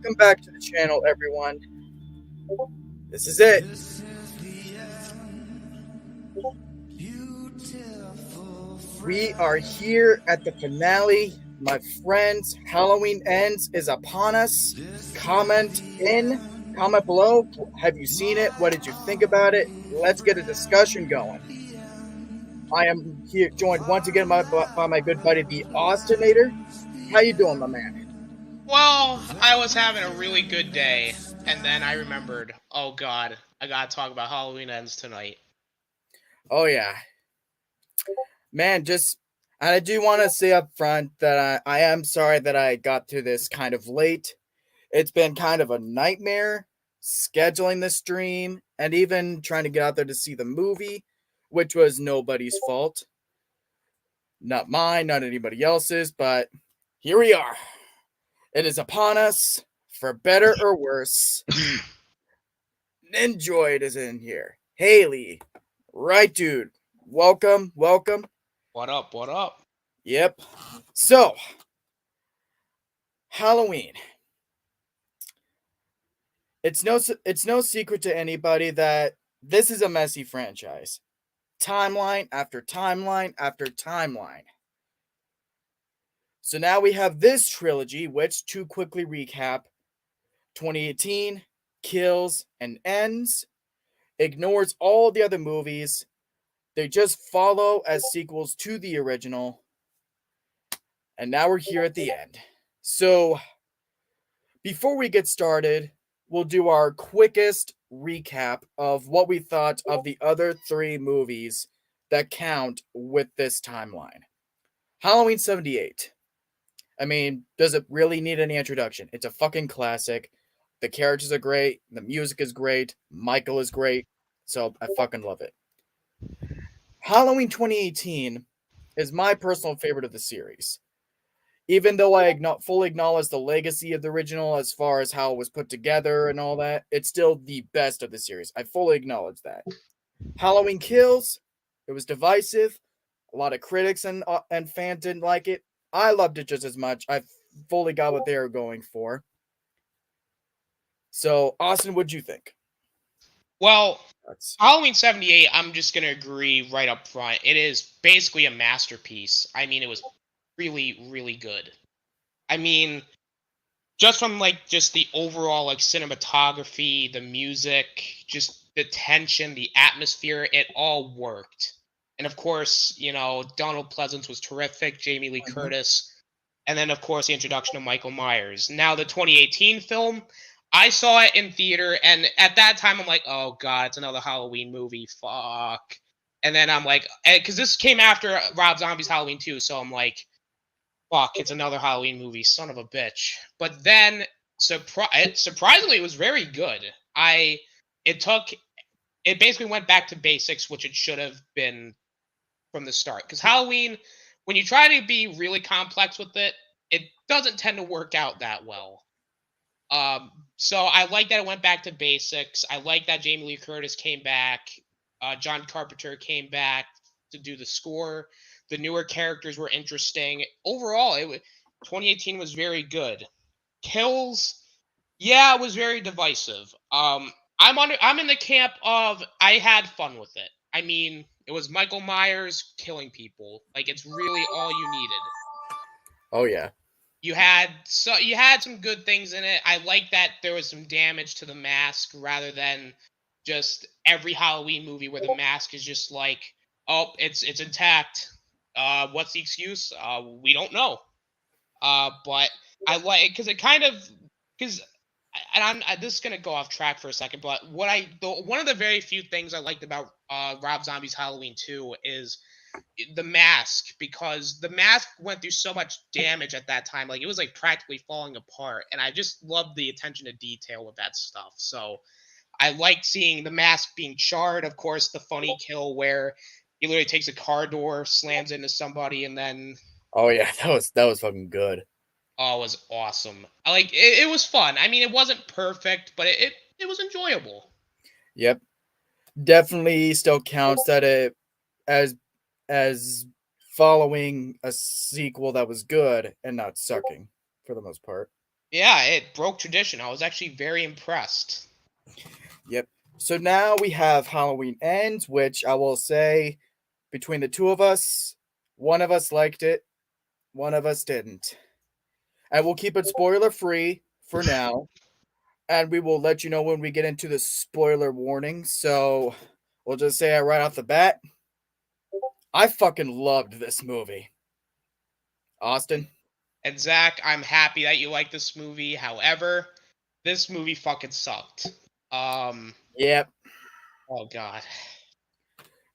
Welcome back to the channel, everyone. This is it. We are here at the finale. My friends, Halloween Ends is upon us. Comment below. Have you seen it? What did you think about it? Let's get a discussion going. I am here joined once again by my good buddy, the Austinator. How you doing, my man? Well, I was having a really good day, and then I remembered, oh god, I gotta talk about Halloween Ends tonight. Oh yeah, man. And I do want to say up front that I am sorry that I got to this kind of late. It's been kind of a nightmare scheduling the stream and even trying to get out there to see the movie, which was nobody's fault. Not mine, not anybody else's, but here we are. It is upon us, for better or worse. Ninjoid is in here. Haley, right, dude. Welcome. What up, what up? Yep. So, Halloween. It's no secret to anybody that this is a messy franchise. Timeline after timeline after timeline. So now we have this trilogy, which, to quickly recap, 2018 kills and ends, ignores all the other movies. They just follow as sequels to the original. And now we're here at the end. So, before we get started, we'll do our quickest recap of what we thought of the other three movies that count with this timeline. Halloween 78. I mean, does it really need any introduction? It's a fucking classic. The characters are great. The music is great. Michael is great. So I fucking love it. Halloween 2018 is my personal favorite of the series. Even though I fully acknowledge the legacy of the original as far as how it was put together and all that, it's still the best of the series. I fully acknowledge that. Halloween Kills, it was divisive. A lot of critics and fans didn't like it. I loved it just as much. I fully got what they were going for. So, Austin, what'd you think? Well, Halloween 78, I'm just gonna agree right up front. It is basically a masterpiece. I mean, it was really, really good. I mean, just from just the overall cinematography, the music, just the tension, the atmosphere, it all worked. And of course, Donald Pleasance was terrific, Jamie Lee Curtis, and then of course the introduction of Michael Myers. Now the 2018 film, I saw it in theater, and at that time I'm like, oh god, it's another Halloween movie, fuck. And then I'm like, because this came after Rob Zombie's Halloween 2, so I'm like, fuck, it's another Halloween movie, son of a bitch. But then, surprisingly, it was very good. It basically went back to basics, which it should have been from the start. Because Halloween, when you try to be really complex with it, it doesn't tend to work out that well. So I like that it went back to basics. I like that Jamie Lee Curtis came back. John Carpenter came back to do the score. The newer characters were interesting. Overall, 2018 was very good. Kills, yeah, it was very divisive. I'm in the camp of I had fun with it. I mean, it was Michael Myers killing people. Like, it's really all you needed. Oh yeah. You had some good things in it. I like that there was some damage to the mask rather than just every Halloween movie where the mask is just like, oh, it's intact. What's the excuse? We don't know. But I like because it kind of because this is gonna go off track for a second, but one of the very few things I liked about Rob Zombie's Halloween 2 is the mask, because the mask went through so much damage at that time. Like, it was like practically falling apart, and I just loved the attention to detail with that stuff. So I liked seeing the mask being charred. Of course, the funny kill where he literally takes a car door, slams into somebody, and then Oh yeah, that was fucking good. oh, it was awesome. I like it. It was fun. I mean, it wasn't perfect, but it was enjoyable. Yep. Definitely still counts that it as as following a sequel that was good and not sucking for the most part. Yeah, it broke tradition. I was actually very impressed. Yep. So now we have Halloween Ends, which I will say between the two of us, one of us liked it, one of us didn't. And we'll keep it spoiler free for now. And we will let you know when we get into the spoiler warning. So we'll just say it right off the bat. I fucking loved this movie. Austin? And Zach, I'm happy that you like this movie. However, this movie fucking sucked. Yep. Oh god.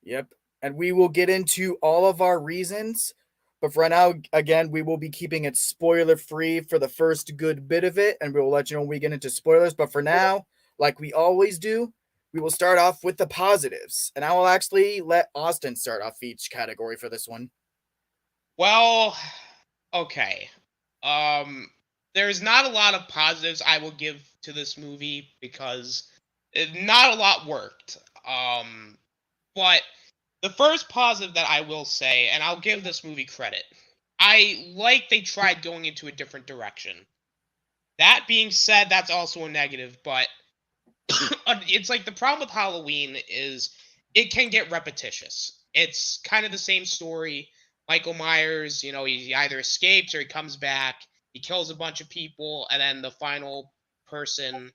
Yep. And we will get into all of our reasons. But for right now, again, we will be keeping it spoiler free for the first good bit of it. And we will let you know when we get into spoilers. But for now, like we always do, we will start off with the positives. And I will actually let Austin start off each category for this one. Well, okay. There's not a lot of positives I will give to this movie because not a lot worked. But the first positive that I will say, and I'll give this movie credit, I like they tried going into a different direction. That being said, that's also a negative, but it's like the problem with Halloween is it can get repetitious. It's kind of the same story. Michael Myers, he either escapes or he comes back. He kills a bunch of people, and then the final person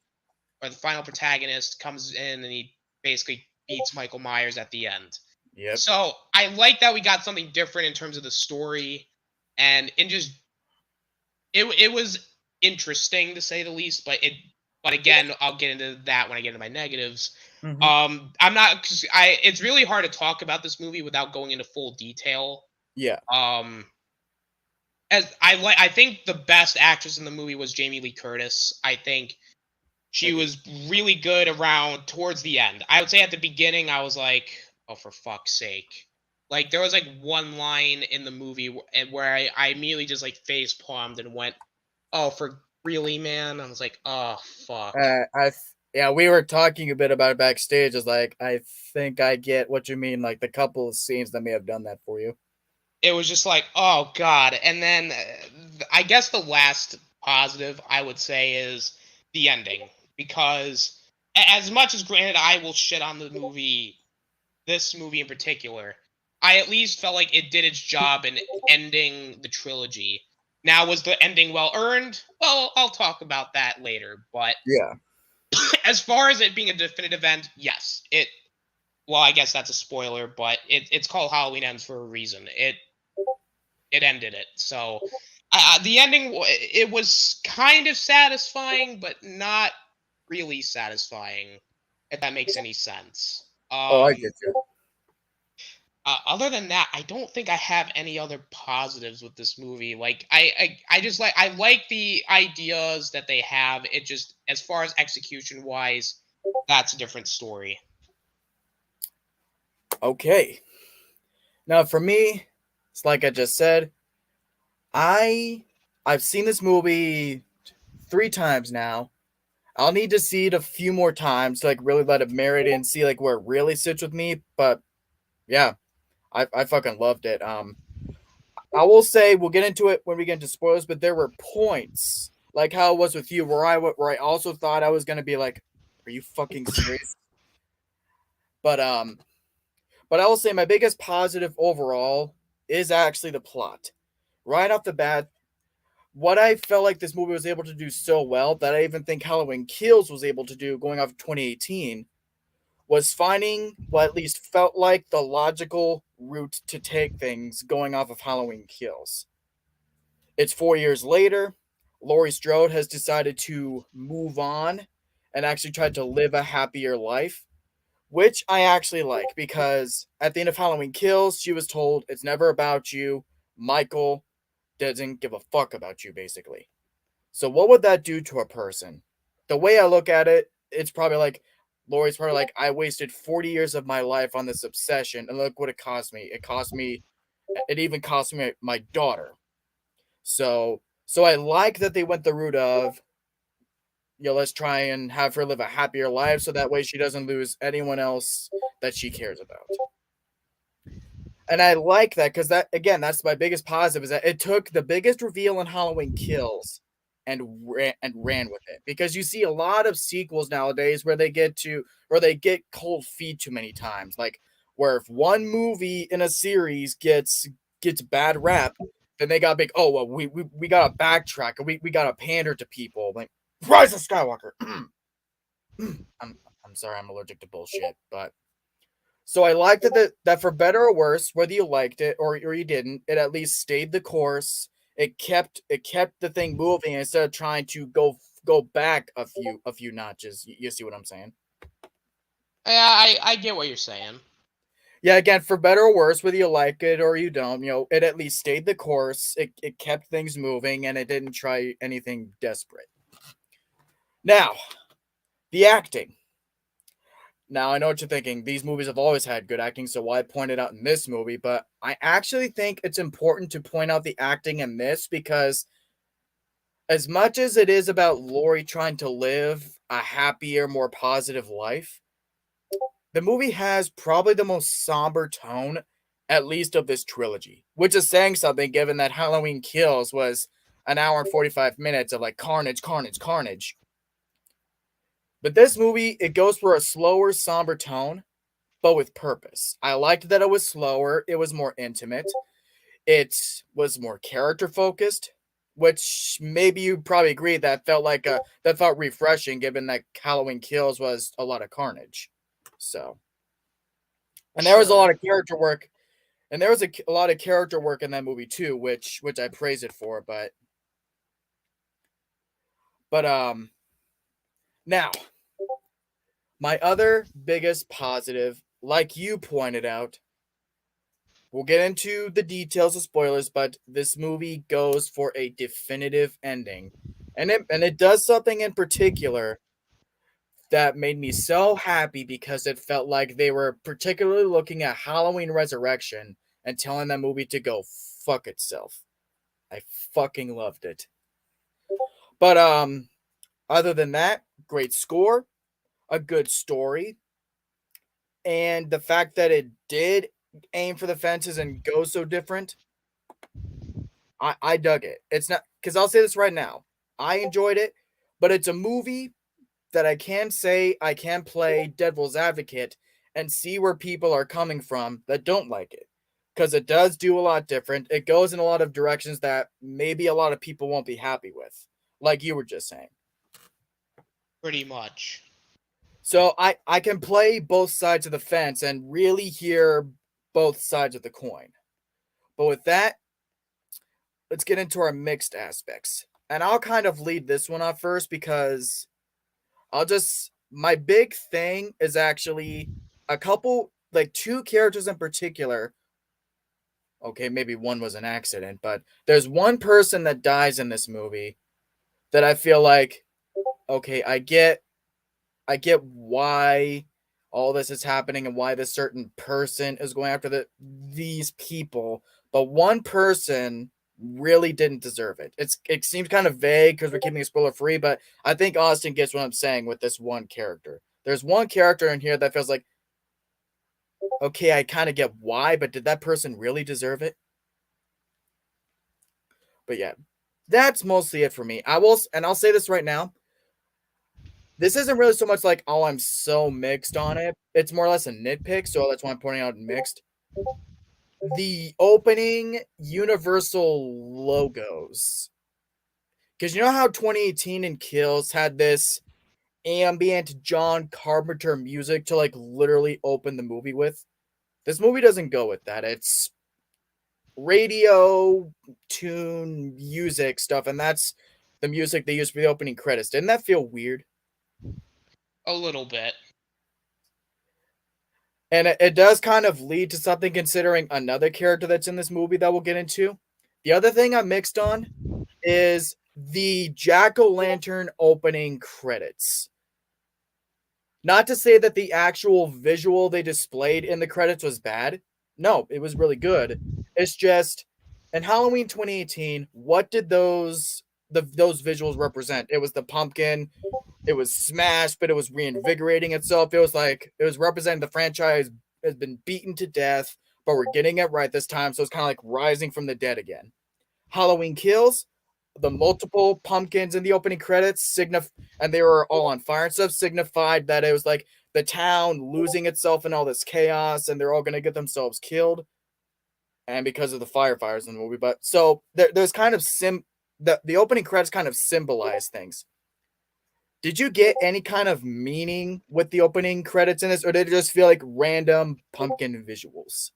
or the final protagonist comes in and he basically beats Michael Myers at the end. Yep. So I like that we got something different in terms of the story, and just it was interesting to say the least. But again, I'll get into that when I get into my negatives. I'm not cause it's really hard to talk about this movie without going into full detail. Yeah. As I think the best actress in the movie was Jamie Lee Curtis. I think she was really good around towards the end. I would say at the beginning, I was like, oh, for fuck's sake. Like, there was like one line in the movie where I immediately just like face palmed and went, oh, for really, man? I was like, oh, fuck. Yeah, we were talking a bit about it backstage. It's like, I think I get what you mean. Like the couple of scenes that may have done that for you. It was just like, oh, God. And then I guess the last positive I would say is the ending. Because as much as granted, I will shit on the movie, this movie in particular, I at least felt like it did its job in ending the trilogy. Now, was the ending well earned? Well, I'll talk about that later. But yeah, as far as it being a definitive end, yes, it. Well, I guess that's a spoiler, but it's called Halloween Ends for a reason. It ended it. So the ending, it was kind of satisfying, but not really satisfying. If that makes any sense. I get you. Other than that, I don't think I have any other positives with this movie. Like I just I like the ideas that they have. It just, as far as execution wise, that's a different story. Okay. Now for me, it's like I just said, I've seen this movie 3 times now. I'll need to see it a few more times to like really let it marinate and see like where it really sits with me. But yeah, I fucking loved it. I will say we'll get into it when we get into spoilers, but there were points like how it was with you where I also thought I was gonna be like, are you fucking serious? But but I will say my biggest positive overall is actually the plot. Right off the bat, what I felt like this movie was able to do so well that I even think Halloween Kills was able to do going off of 2018 was finding what at least felt like the logical route to take things going off of Halloween Kills. It's 4 years later. Laurie Strode has decided to move on and actually tried to live a happier life, which I actually like because at the end of Halloween Kills, she was told it's never about you. Michael doesn't give a fuck about you, basically. So, what would that do to a person? The way I look at it, it's probably like Laurie's probably like, I wasted 40 years of my life on this obsession, and look what it cost me. It even cost me my daughter. So I like that they went the route of, let's try and have her live a happier life so that way she doesn't lose anyone else that she cares about. And I like that because that, again, that's my biggest positive is that it took the biggest reveal in Halloween Kills and ran with it, because you see a lot of sequels nowadays where they get cold feet too many times, like where if one movie in a series gets bad rap, then they got big. Oh well, we gotta backtrack, and we gotta pander to people like Rise of Skywalker. I'm sorry, I'm allergic to bullshit, but so I liked that for better or worse, whether you liked it or you didn't, it at least stayed the course. It kept the thing moving instead of trying to go back a few notches. You see what I'm saying? Yeah, I get what you're saying. Yeah, again, for better or worse, whether you like it or you don't, it at least stayed the course. It kept things moving, and it didn't try anything desperate. Now, the acting. Now, I know what you're thinking. These movies have always had good acting, so why point it out in this movie? But I actually think it's important to point out the acting in this, because as much as it is about Laurie trying to live a happier, more positive life, the movie has probably the most somber tone, at least of this trilogy, which is saying something given that Halloween Kills was an hour and 45 minutes of like carnage, carnage, carnage. But this movie, it goes for a slower, somber tone, but with purpose. I liked that it was slower, it was more intimate, it was more character focused, which maybe you probably agree that felt refreshing, given that Halloween Kills was a lot of carnage. So, and there was a lot Sure. of character work, and there was a lot of character work in that movie too, which I praise it for. But now my other biggest positive, like you pointed out, we'll get into the details of spoilers, but this movie goes for a definitive ending. And it does something in particular that made me so happy, because it felt like they were particularly looking at Halloween Resurrection and telling that movie to go fuck itself. I fucking loved it. But other than that, great score, a good story, and the fact that it did aim for the fences and go so different, I dug it. It's not, because I'll say this right now. I enjoyed it, but it's a movie that I can say I can play devil's advocate and see where people are coming from that don't like it. Because it does do a lot different. It goes in a lot of directions that maybe a lot of people won't be happy with, like you were just saying. Pretty much. So I can play both sides of the fence and really hear both sides of the coin. But with that, let's get into our mixed aspects. And I'll kind of lead this one off first, because my big thing is actually a couple, like two characters in particular. Okay, maybe one was an accident, but there's one person that dies in this movie that I feel like, okay, I get why all this is happening and why this certain person is going after these people, but one person really didn't deserve it. It seems kind of vague because we're keeping it spoiler free, but I think Austin gets what I'm saying with this one character. There's one character in here that feels like, okay, I kind of get why, but did that person really deserve it? But yeah, that's mostly it for me. I'll say this right now. This isn't really so much like, oh, I'm so mixed on it. It's more or less a nitpick, so that's why I'm pointing out mixed. The opening Universal logos. Because you know how 2018 and Kills had this ambient John Carpenter music to like literally open the movie with? This movie doesn't go with that. It's radio tune music stuff, and that's the music they use for the opening credits. Didn't that feel weird? A little bit. And it does kind of lead to something, considering another character that's in this movie that we'll get into. The other thing I'm mixed on is the jack-o'-lantern opening credits. Not to say that the actual visual they displayed in the credits was bad. No, it was really good. It's just, in Halloween 2018, what did those visuals represent? It was the pumpkin, it was smashed, but it was reinvigorating itself. It was representing the franchise has been beaten to death, but we're getting it right this time. So it's kind of like rising from the dead again. Halloween Kills, the multiple pumpkins in the opening credits and they were all on fire and stuff, signified that it was like the town losing itself in all this chaos and they're all going to get themselves killed, and because of the firefighters in the movie. But so there's kind of the opening credits kind of symbolize things. Did you get any kind of meaning with the opening credits in this, or did it just feel like random pumpkin visuals?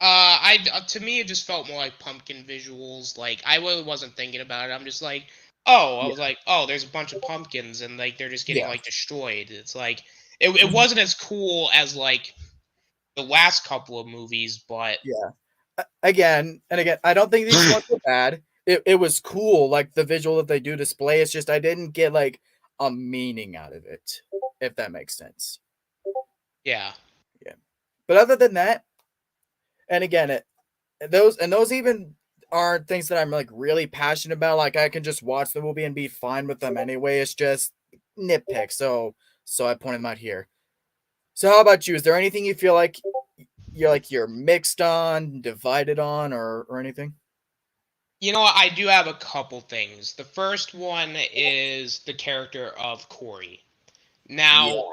To me, it just felt more like pumpkin visuals. Like, I really wasn't thinking about it. I'm just like, oh, I Yeah. was like, oh, there's a bunch of pumpkins, and like they're just getting Yeah. like destroyed. It's like it wasn't as cool as like the last couple of movies, but Yeah. Again and again, I don't think these ones were bad. It was cool, like the visual that they do display. It's just I didn't get like a meaning out of it, if that makes sense. yeah. Yeah. But other than that, and again, those even aren't things that I'm like really passionate about. Like I can just watch the movie and be fine with them anyway. It's just nitpick. So I pointed them out here. So how about you? Is there anything you feel like you're mixed on, divided on, or anything? You know what? I do have a couple things. The first one is the character of Corey. Yeah. Now,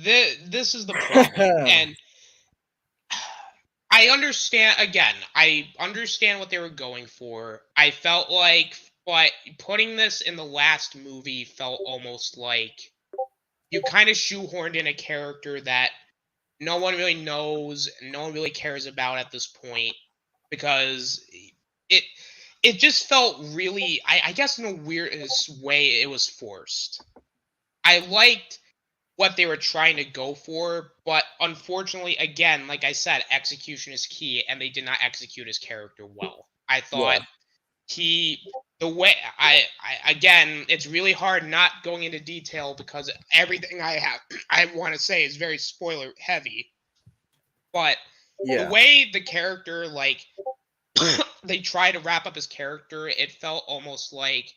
this is the problem, and I understand. Again, I understand what they were going for. I felt like, but putting this in the last movie felt almost like you kind of shoehorned in a character that no one really knows, no one really cares about at this point, because it it just felt really, I guess in a weirdest way, it was forced. I liked what they were trying to go for, but unfortunately, again, like I said, execution is key, and they did not execute his character well. I thought Yeah. he the way again, it's really hard not going into detail because everything I have I want to say is very spoiler heavy. But the Yeah. way the character, like, they try to wrap up his character, it felt almost like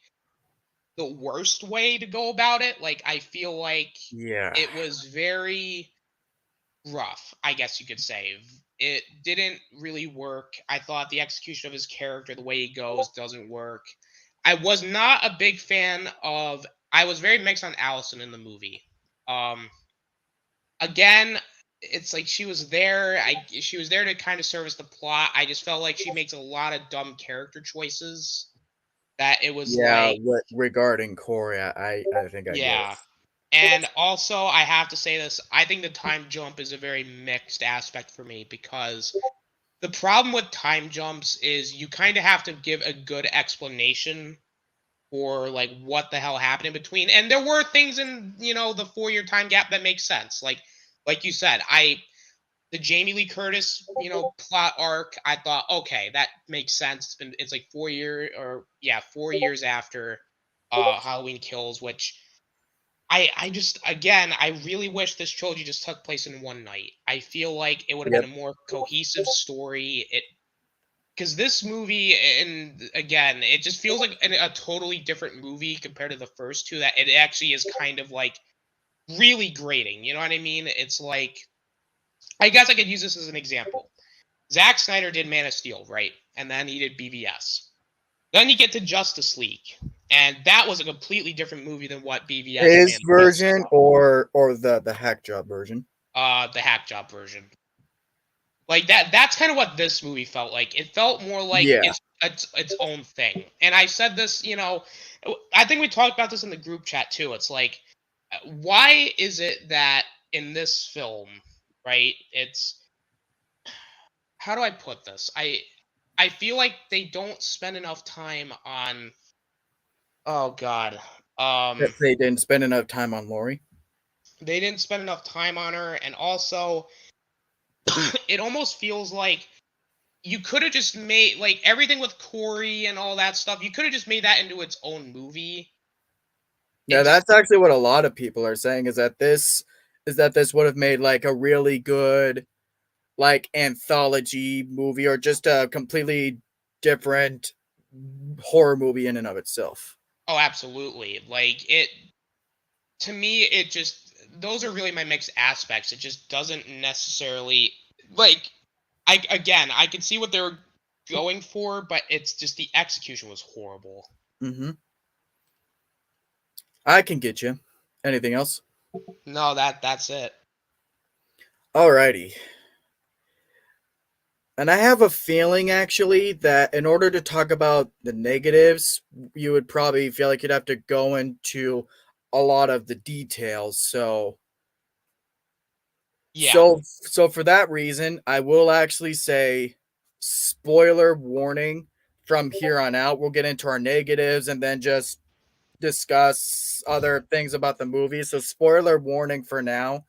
the worst way to go about it. Like, I feel like Yeah. it was very rough, I guess you could say. It didn't really work. I thought the execution of his character, the way he goes, doesn't work. I was not a big fan of. I was very mixed on Allison in the movie. Um, Again, it's like she was there to kind of service the plot. I just felt like she makes a lot of dumb character choices. That it was Yeah. like, What regarding Corey, I think I get it. yeah. And also, I have to say this, I think the time jump is a very mixed aspect for me, because the problem with time jumps is you kind of have to give a good explanation for like what the hell happened in between. And there were things in, the 4-year time gap that make sense. Like you said, the Jamie Lee Curtis, plot arc, I thought, okay, that makes sense. It's like 4 years after Halloween Kills, which I just, again, I really wish this trilogy just took place in one night. I feel like it would have been Yep. a more cohesive story. Because this movie, and again, it just feels like a totally different movie compared to the first two. That it actually is kind of like really grating. You know what I mean? It's like, I guess I could use this as an example. Zack Snyder did Man of Steel, right? And then he did BVS. Then you get to Justice League, and that was a completely different movie than what BVS and Man His of Steel set version up. or the hack job version. The hack job version. Like that's kind of what this movie felt like. It felt more like Yeah. its own thing. And I said this, I think we talked about this in the group chat too. It's like, why is it that in this film, right? It's, how do I put this? I feel like they don't spend enough time on, oh god. That they didn't spend enough time on Lori. They didn't spend enough time on her, and also it almost feels like you could have just made, like, everything with Corey and all that stuff. You could have just made that into its own movie. Yeah, that's actually what a lot of people are saying is that this would have made like a really good like anthology movie or just a completely different horror movie in and of itself. Oh, absolutely. Like, it, to me, it just, those are really my mixed aspects. It just doesn't necessarily, like, I can see what they're going for, but it's just the execution was horrible. Mm-hmm. I can get you. Anything else? No, that's it. Alrighty. And I have a feeling actually that in order to talk about the negatives, you would probably feel like you'd have to go into a lot of the details. Yeah. So for that reason, I will actually say spoiler warning from here on out. We'll get into our negatives and then just discuss other things about the movie. So spoiler warning for now.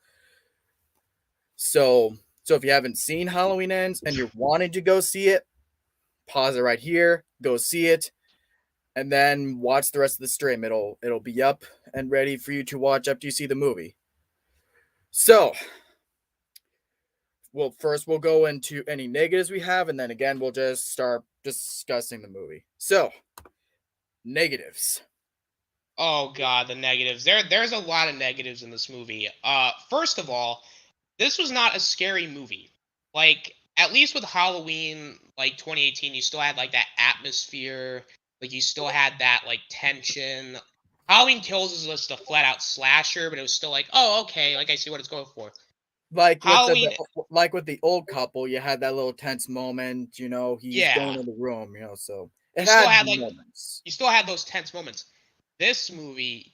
So if you haven't seen Halloween Ends and you're wanting to go see it, pause it right here, go see it, and then watch the rest of the stream. It'll be up and ready for you to watch after you see the movie. So we'll go into any negatives we have, and then again we'll just start discussing the movie. So negatives. Oh god, the negatives. There's a lot of negatives in this movie. First of all, this was not a scary movie. Like, at least with Halloween, like 2018, you still had like that atmosphere. Like, you still had that like tension. Halloween Kills is just a flat out slasher, but it was still like, oh, okay, like I see what it's going for. Like Halloween, with the old couple, you had that little tense moment. You know, he's yeah, going in the room. You know, so it you still had had like moments. you still had those tense moments. This movie,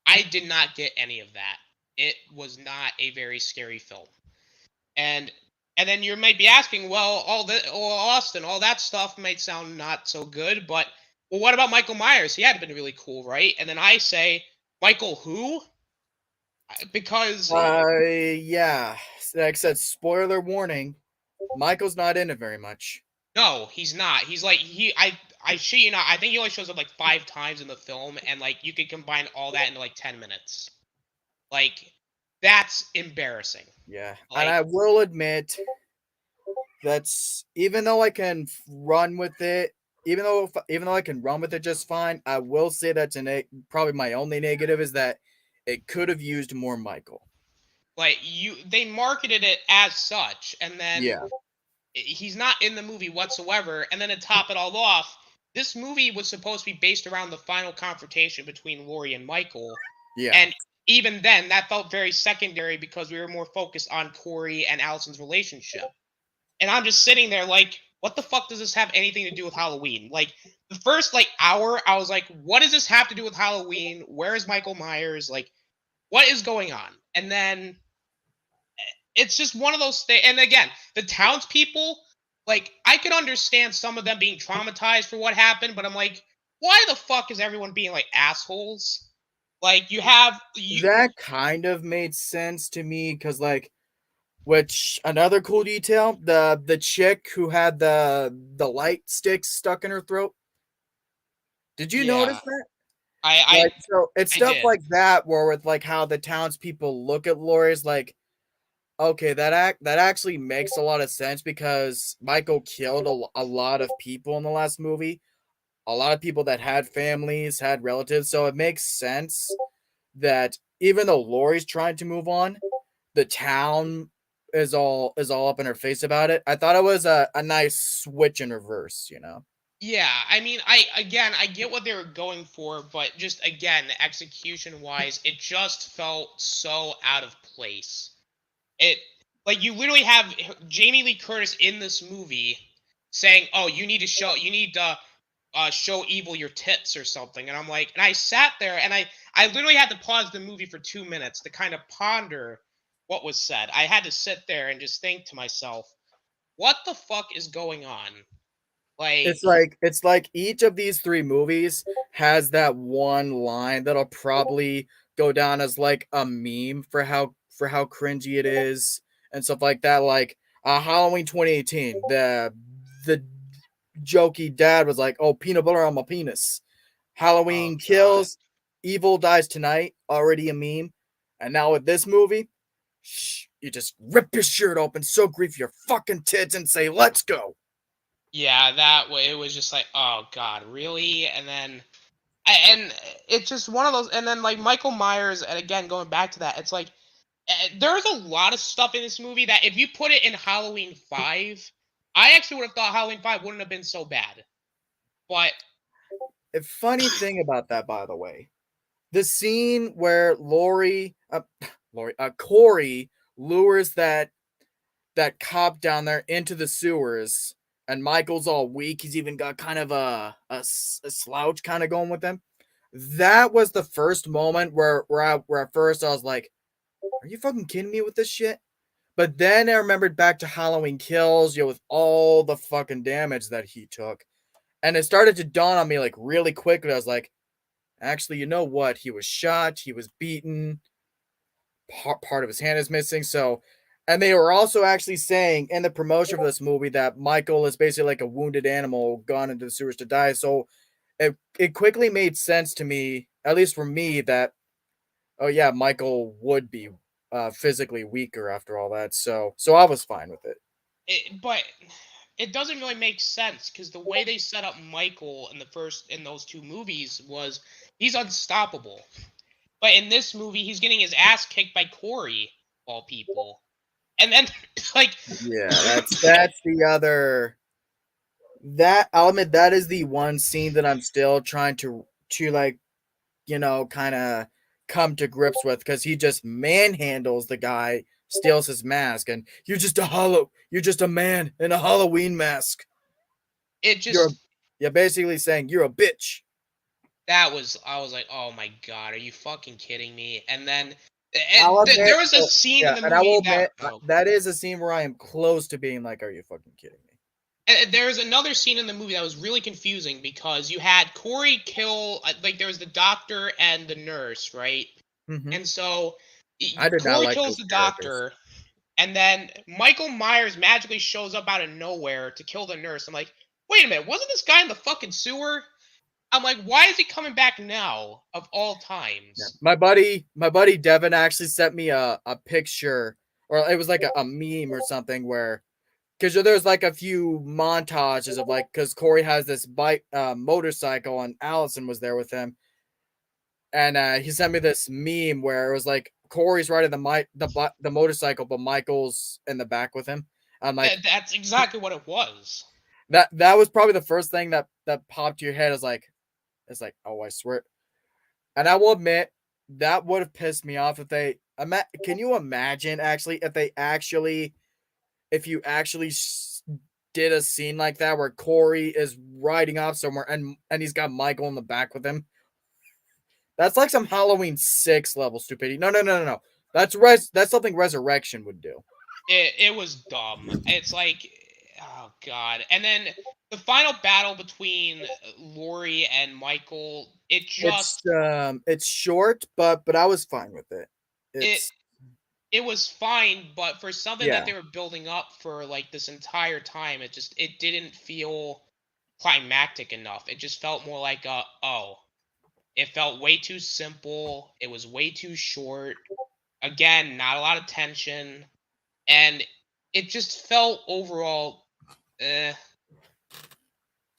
I did not get any of that. It was not a very scary film. And then you might be asking, well, Austin, all that stuff might sound not so good, but well, what about Michael Myers? He had been really cool, right? And then I say, Michael who? Because Yeah, like I said, spoiler warning. Michael's not in it very much. no, he's not. He's like I shit you not. I think he only shows up like 5 times in the film, and like you could combine all that into like 10 minutes. Like that's embarrassing. Yeah, and Like I will admit that's even though I can run with it, even though I can run with it just fine, I will say that's probably my only negative is that it could have used more Michael. they marketed it as such, and then Yeah, he's not in the movie whatsoever. And then to top it all off, this movie was supposed to be based around the final confrontation between Laurie and Michael. yeah, And even then, that felt very secondary because we were more focused on Corey and Allison's relationship. And I'm just sitting there like, what the fuck does this have anything to do with Halloween? Like, the first, like, hour, I was like, what does this have to do with Halloween? Where is Michael Myers? Like, what is going on? And then it's just one of those things. And again, the townspeople, like, I could understand some of them being traumatized for what happened, but I'm like, why the fuck is everyone being like assholes? Like, that kind of made sense to me because which another cool detail, the chick who had the light sticks stuck in her throat. Did you notice yeah, that? I So it's I stuff did. like that where with like how the townspeople look at Laurie's like, okay, that actually makes a lot of sense because Michael killed a lot of people in the last movie, a lot of people that had families, had relatives, so it makes sense that even though Laurie's trying to move on, the town is all up in her face about it. I thought it was a nice switch in reverse, you know. Yeah, I mean, I get what they were going for, but just again, execution wise, it just felt so out of place. It like you literally have Jamie Lee Curtis in this movie saying, "Oh, you need to show evil your tits or something," and I'm like, and I sat there and I literally had to pause the movie for 2 minutes to kind of ponder what was said. I had to sit there and just think to myself, what the fuck is going on? Like, It's like each of these three movies has that one line that'll probably go down as like a meme for how cringy it is and stuff like that. Like Halloween 2018, the jokey dad was like, "Oh, peanut butter on my penis." oh Halloween god. Kills, Evil Dies Tonight, already a meme. And now with this movie, you just rip your shirt open, so grief your fucking tits, and say, "Let's go." Yeah, that way it was just like, oh god, really? And then and it's just one of those. And then like Michael Myers, and again going back to that, it's like there's a lot of stuff in this movie that if you put it in Halloween 5, I actually would have thought Halloween 5 wouldn't have been so bad. But a funny thing about that, by the way, the scene where Corey lures that cop down there into the sewers, and Michael's all weak. He's even got kind of a slouch kind of going with him. That was the first moment where at first I was like, "Are you fucking kidding me with this shit?" But then I remembered back to Halloween Kills, with all the fucking damage that he took, and it started to dawn on me like really quickly. I was like, actually, you know what? He was shot. He was beaten. Part of his hand is missing. So, and they were also actually saying in the promotion for this movie that Michael is basically like a wounded animal gone into the sewers to die. So, it quickly made sense to me, at least for me, that oh yeah, Michael would be physically weaker after all that. So I was fine with it. but it doesn't really make sense because the way they set up Michael in those two movies was he's unstoppable. But in this movie, he's getting his ass kicked by Corey, of all people. And then, like... Yeah, that's the other... That, I'll admit, that is the one scene that I'm still trying to like, kind of come to grips with, because he just manhandles the guy, steals his mask, and you're just a man in a Halloween mask. It just... You're basically saying you're a bitch. I was like, oh my god, are you fucking kidding me? And then there was a scene in the movie, and I will admit, that is a scene where I am close to being like, are you fucking kidding me? And there was another scene in the movie that was really confusing because you had Corey kill, like, there was the doctor and the nurse, right? Mm-hmm. And so Corey kills the doctor, and then Michael Myers magically shows up out of nowhere to kill the nurse. I'm like, wait a minute, wasn't this guy in the fucking sewer? I'm like, why is he coming back now, of all times? Yeah. My buddy Devin actually sent me a picture, or it was like a meme or something, where, because there's like a few montages of like, because Corey has this bike motorcycle and Allison was there with him, and he sent me this meme where it was like Corey's riding the motorcycle, but Michael's in the back with him. I'm like, that's exactly what it was. That was probably the first thing that popped to your head. Is like, it's like, oh, I swear. And I will admit, that would have pissed me off if they... Can you imagine, actually, if you actually did a scene like that where Corey is riding off somewhere and he's got Michael in the back with him? That's like some Halloween 6 level stupidity. No. That's something Resurrection would do. It was dumb. It's like, oh god. And then the final battle between Laurie and Michael, it's short, but I was fine with it. It was fine, but for something that they were building up for like this entire time, it didn't feel climactic enough. It just felt more like it felt way too simple. It was way too short. Again, not a lot of tension, and it just felt overall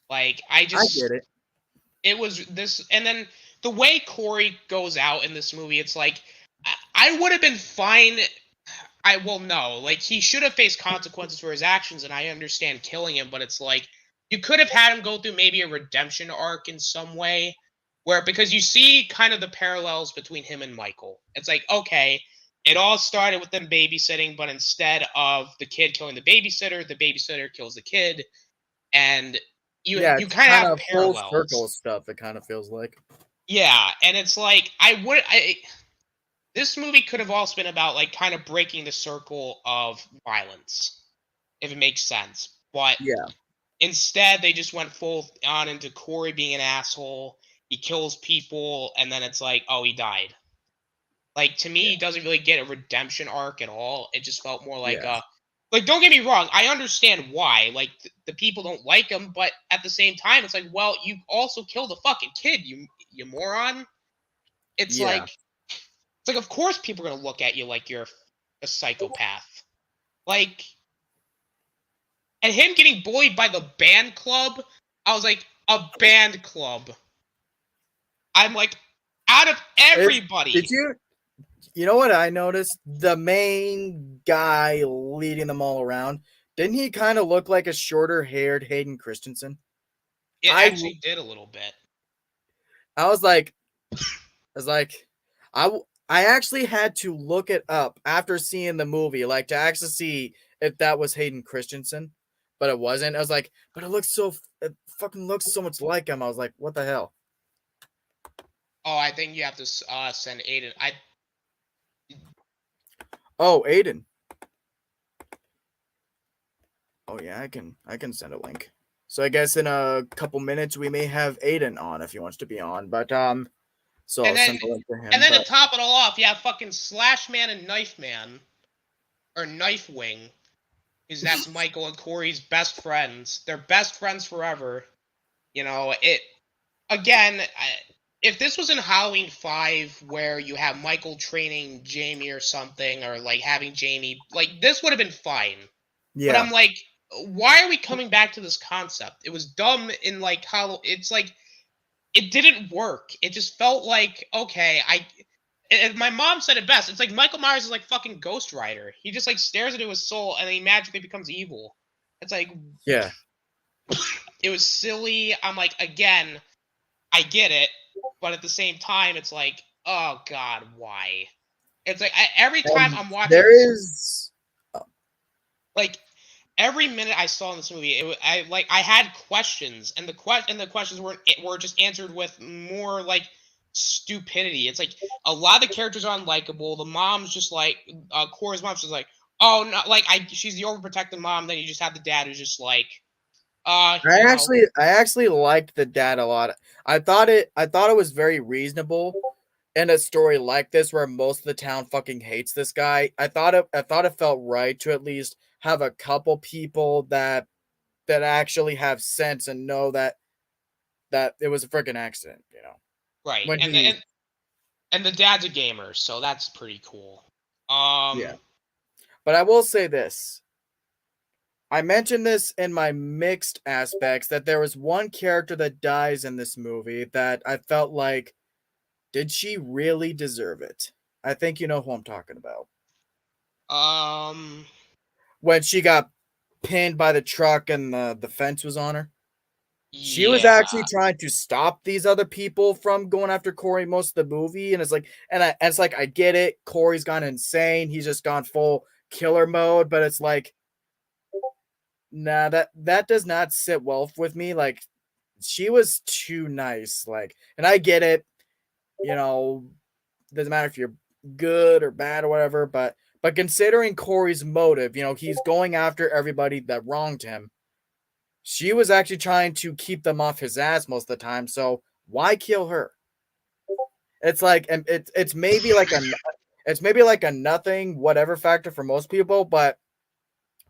like I get it. It was this, and then the way Corey goes out in this movie, it's like I would have been fine. Like, he should have faced consequences for his actions, and I understand killing him, but it's like you could have had him go through maybe a redemption arc in some way, because you see kind of the parallels between him and Michael. It's like, okay, it all started with them babysitting, but instead of the kid killing the babysitter kills the kid, and you kind of have parallels. Full circle stuff. It kind of feels like. Yeah, and it's like this movie could have also been about like kind of breaking the circle of violence, if it makes sense. But instead, they just went full on into Corey being an asshole. He kills people, and then it's like, oh, he died. Like, to me, he doesn't really get a redemption arc at all. It just felt more like like, don't get me wrong, I understand why. Like, the people don't like him, but at the same time, it's like, well, you also killed a fucking kid, you moron. It's like, of course people are gonna look at you like you're a psychopath. Like, and him getting bullied by the band club, I was like, a band club. I'm like, out of everybody. Did you? You know what I noticed? The main guy leading them all around, Didn't he kind of look like a shorter-haired Hayden Christensen? It actually did a little bit. I was like, I actually had to look it up after seeing the movie, like to actually see if that was Hayden Christensen, but it wasn't. I was like, but it fucking looks so much like him. I was like, what the hell? Oh, I think you have to send Aiden. Oh, Aiden. Oh yeah, I can send a link. So I guess in a couple minutes we may have Aiden on if he wants to be on, but so I'll send a link to him. And then to top it all off, you have fucking Slash Man and Knife Man, or Knife Wing, because that's Michael and Corey's best friends. They're best friends forever. You know, if this was in Halloween 5 where you have Michael training Jamie or something, or like having Jamie, like this would have been fine. Yeah. But I'm like, why are we coming back to this concept? It was dumb in like it's like it didn't work. It just felt like, okay, my mom said it best. It's like Michael Myers is like fucking Ghost Rider. He just like stares into his soul and then he magically becomes evil. It's like, yeah. It was silly. I'm like, again, I get it, but at the same time, it's like, oh god, why? It's like every time I'm watching, like every minute I saw in this movie, I had questions, and the questions were just answered with more like stupidity. It's like a lot of the characters are unlikable. The mom's just like Corey's mom's just like, oh no, like she's the overprotective mom. Then you just have the dad who's just like, I actually liked the dad a lot. I thought it was very reasonable in a story like this where most of the town fucking hates this guy. I thought it felt right to at least have a couple people that actually have sense and know that it was a freaking accident, you know. Right. And the dad's a gamer, so that's pretty cool. Yeah. But I will say this. I mentioned this in my mixed aspects that there was one character that dies in this movie that I felt like, did she really deserve it? I think you know who I'm talking about. When she got pinned by the truck and the fence was on her. She was actually trying to stop these other people from going after Corey most of the movie, and it's like, I get it. Corey's gone insane. He's just gone full killer mode, but it's like, nah, that does not sit well with me. Like, she was too nice. Like, and I get it. You know, doesn't matter if you're good or bad or whatever, but considering Corey's motive, you know, he's going after everybody that wronged him. She was actually trying to keep them off his ass most of the time. So why kill her? It's like, and it's maybe like a nothing whatever factor for most people, but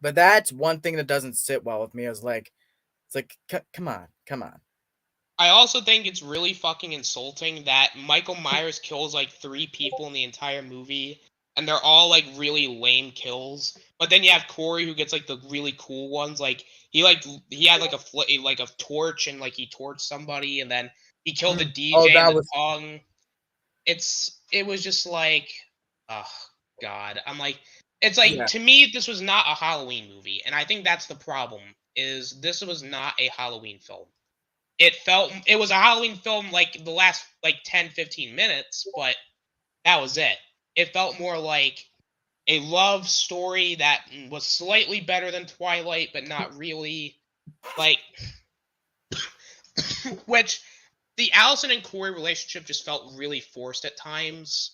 that's one thing that doesn't sit well with me. Is like, it's like, come on. I also think it's really fucking insulting that Michael Myers kills like 3 people in the entire movie, and they're all like really lame kills. But then you have Corey who gets like the really cool ones. Like he had like a torch and like he torched somebody, and then he killed the DJ and the tongue. It was just like, oh god. I'm like, it's like, to me, this was not a Halloween movie, and I think that's the problem. Is this was not a Halloween film. It was a Halloween film like the last like 10-15 minutes, but that was it. It felt more like a love story that was slightly better than Twilight, but not really. Like, which the Allison and Corey relationship just felt really forced at times.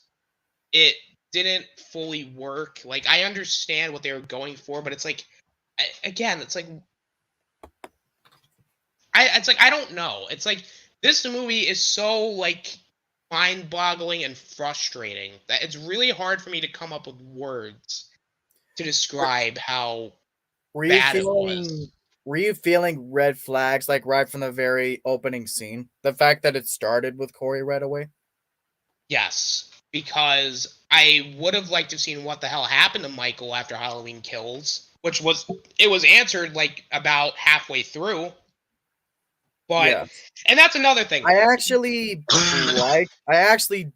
It didn't fully work. Like, I understand what they were going for, but it's like, again, it's like, I don't know. It's like, this movie is so like mind-boggling and frustrating that it's really hard for me to come up with words to describe how bad it was. Were you feeling red flags like right from the very opening scene? The fact that it started with Corey right away? Yes, because I would have liked to have seen what the hell happened to Michael after Halloween Kills, which was answered like about halfway through. But yeah. And that's another thing. I actually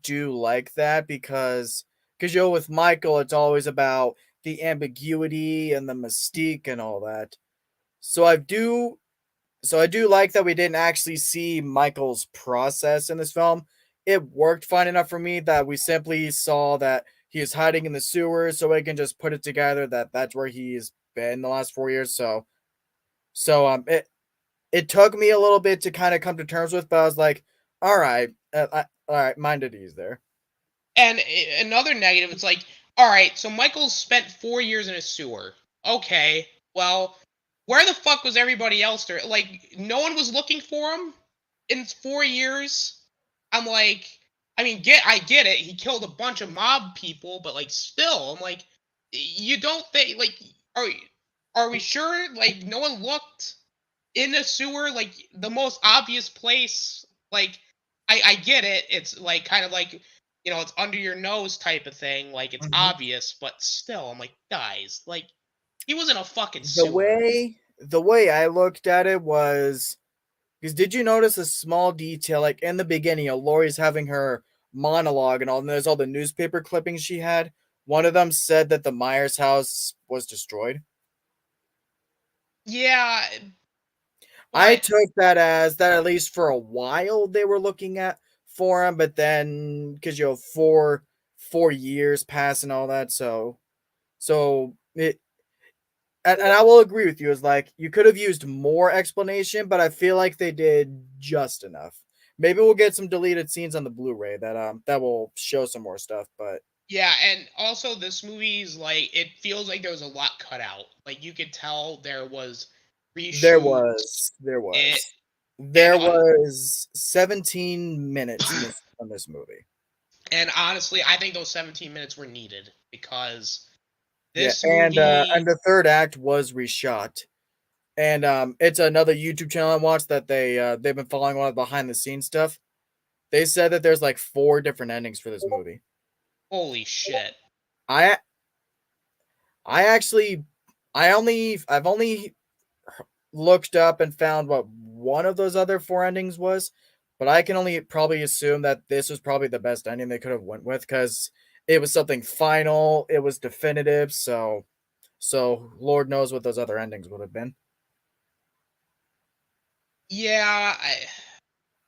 do like that because you know, with Michael, it's always about the ambiguity and the mystique and all that. So I do like that we didn't actually see Michael's process in this film. It worked fine enough for me that we simply saw that he is hiding in the sewers, so we can just put it together that that's where he's been the last 4 years. It took me a little bit to kind of come to terms with, but I was like, all right, mind at ease there. And another negative, it's like, all right, so Michael spent 4 years in a sewer. Okay, well, where the fuck was everybody else there? Like, no one was looking for him in 4 years. I'm like, I mean, I get it. He killed a bunch of mob people, but like, still, I'm like, you don't think like, are we sure? Like, no one looked in a sewer, like the most obvious place. Like, I get it. It's like kind of like, it's under your nose type of thing. Like, it's Mhm. obvious, but still, I'm like, guys, like, he was in a fucking The sewer. way I looked at it was because did you notice a small detail like in the beginning, Lori's having her monologue and all, and there's all the newspaper clippings she had. One of them said that the Myers house was destroyed. Yeah, I but took that as that at least for a while they were looking at for him, but then because 4 years pass and all that, so it and I will agree with you. Is like you could have used more explanation, but I feel like they did just enough. Maybe we'll get some deleted scenes on the Blu-ray that will show some more stuff. But yeah, and also this movie's like, it feels like there was a lot cut out. Like, you could tell there was there reshoots. was there It was and there was 17 minutes missing from this movie. and honestly, I think those 17 minutes were needed because Yeah, this and movie. the third act was reshot. And it's another YouTube channel I watched that they've been following a lot of behind the scenes stuff. They said that there's like 4 different endings for this movie. Holy shit! I I actually I've only looked up and found what one of those other 4 endings was, but I can only probably assume that this was probably the best ending they could have went with because it was something final, it was definitive, so Lord knows what those other endings would have been. Yeah,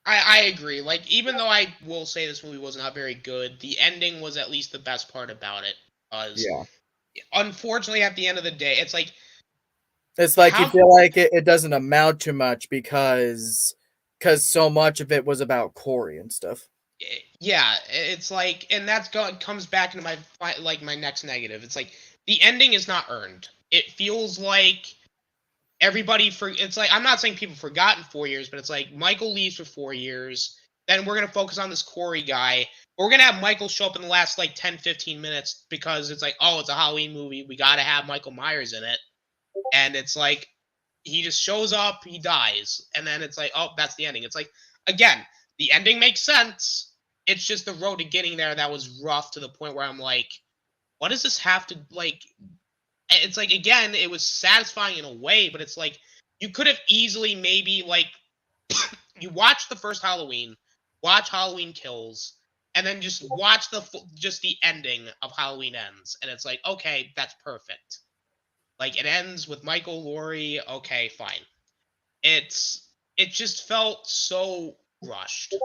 I agree. Like, even though I will say this movie was not very good, the ending was at least the best part about it. Because Yeah. unfortunately, at the end of the day, it's like, It's like you how. feel like it doesn't amount to much because so much of it was about Corey and stuff. Yeah, it's like, and comes back into my next negative. It's like the ending is not earned. It feels like it's like, I'm not saying people forgot in 4 years, but it's like Michael leaves for 4 years. Then we're gonna focus on this Corey guy. We're gonna have Michael show up in the last like 10-15 minutes because it's like, oh, it's a Halloween movie. We gotta have Michael Myers in it. And it's like, he just shows up, he dies, and then it's like, oh, that's the ending. It's like, again, the ending makes sense. It's just the road to getting there that was rough to the point where I'm like, what does this have to like? It's like, again, it was satisfying in a way, but it's like you could have easily maybe like you watch the first Halloween, watch Halloween Kills, and then just watch the ending of Halloween Ends, and it's like, okay, that's perfect. Like, it ends with Michael, Laurie. Okay, fine. It just felt so rushed,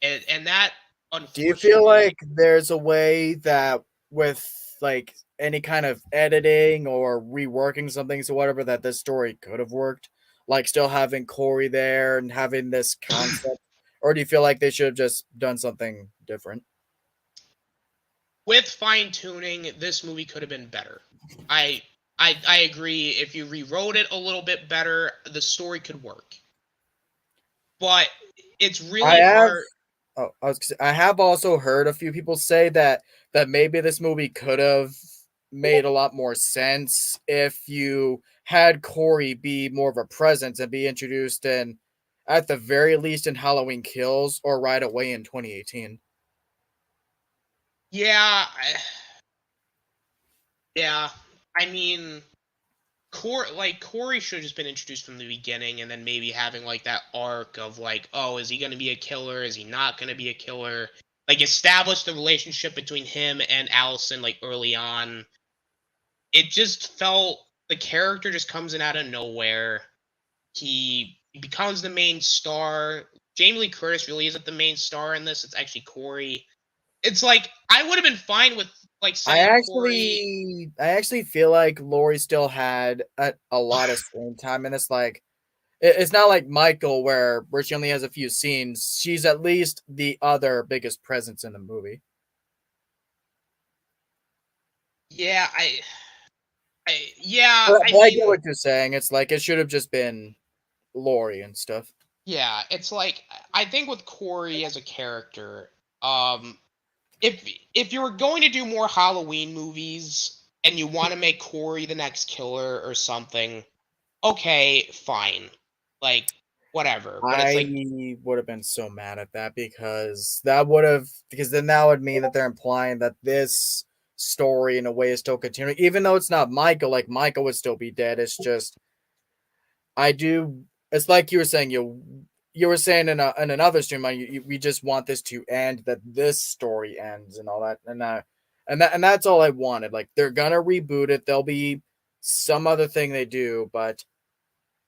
and that Do you feel unfortunately. like there's a way that with like any kind of editing or reworking some things or whatever that this story could have worked? Like still having Corey there and having this concept? Or do you feel like they should have just done something different? With fine tuning, this movie could have been better. I I agree. If you rewrote it a little bit better, the story could work. But it's I really have hard. I have also heard a few people say that maybe this movie could have made a lot more sense if you had Corey be more of a presence and be introduced in at the very least in Halloween Kills or right away in 2018. Yeah, yeah. I mean, Corey should have just been introduced from the beginning, and then maybe having like that arc of like, oh, is he going to be a killer? Is he not going to be a killer? Like, establish the relationship between him and Allison like early on. it just felt the character just comes in out of nowhere. He becomes the main star. Jamie Lee Curtis really isn't the main star in this. It's actually Corey. It's like I would have been fine with like sending Corey. I actually feel like Laurie still had a lot of screen time, and it's like it's not like Michael where she only has a few scenes. She's at least the other biggest presence in the movie. Yeah, yeah, But I I get mean, what you're saying. It's like it should have just been Laurie and stuff. yeah, it's like I think with Corey as a character, um, if if you were going to do more Halloween movies and you want to make Corey the next killer or something, okay, fine, like whatever. But it's like, I would have been so mad at that because then that would mean that they're implying that this story in a way is still continuing, even though it's not Michael. Like Michael would still be dead. It's just I do. It's like you were saying. You were saying in another stream. We just want this to end. That this story ends and all that. And that's all I wanted. Like they're gonna reboot it. There'll be some other thing they do, but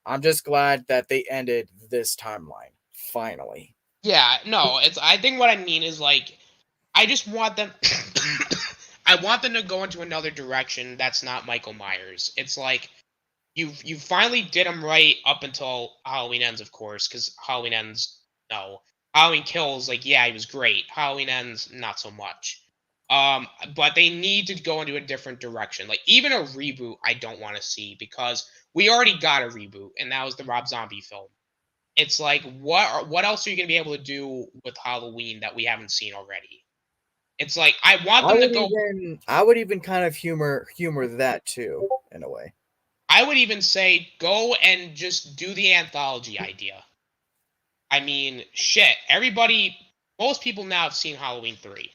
I'm just glad that they ended this timeline finally. yeah, no, it's I think what I mean is like I just want them. I want them to go into another direction that's not Michael Myers. It's like you finally did them right up until Halloween Ends, of course, because Halloween Ends, no, Halloween Kills, like yeah, he was great. Halloween Ends, not so much. But they need to go into a different direction. Like even a reboot, I don't want to see because we already got a reboot, and that was the Rob Zombie film. It's like what else are you gonna be able to do with Halloween that we haven't seen already? It's like I want them to go. I would even kind of humor that too in a way. I would even say go and just do the anthology idea. I mean, shit. Most people now have seen Halloween 3.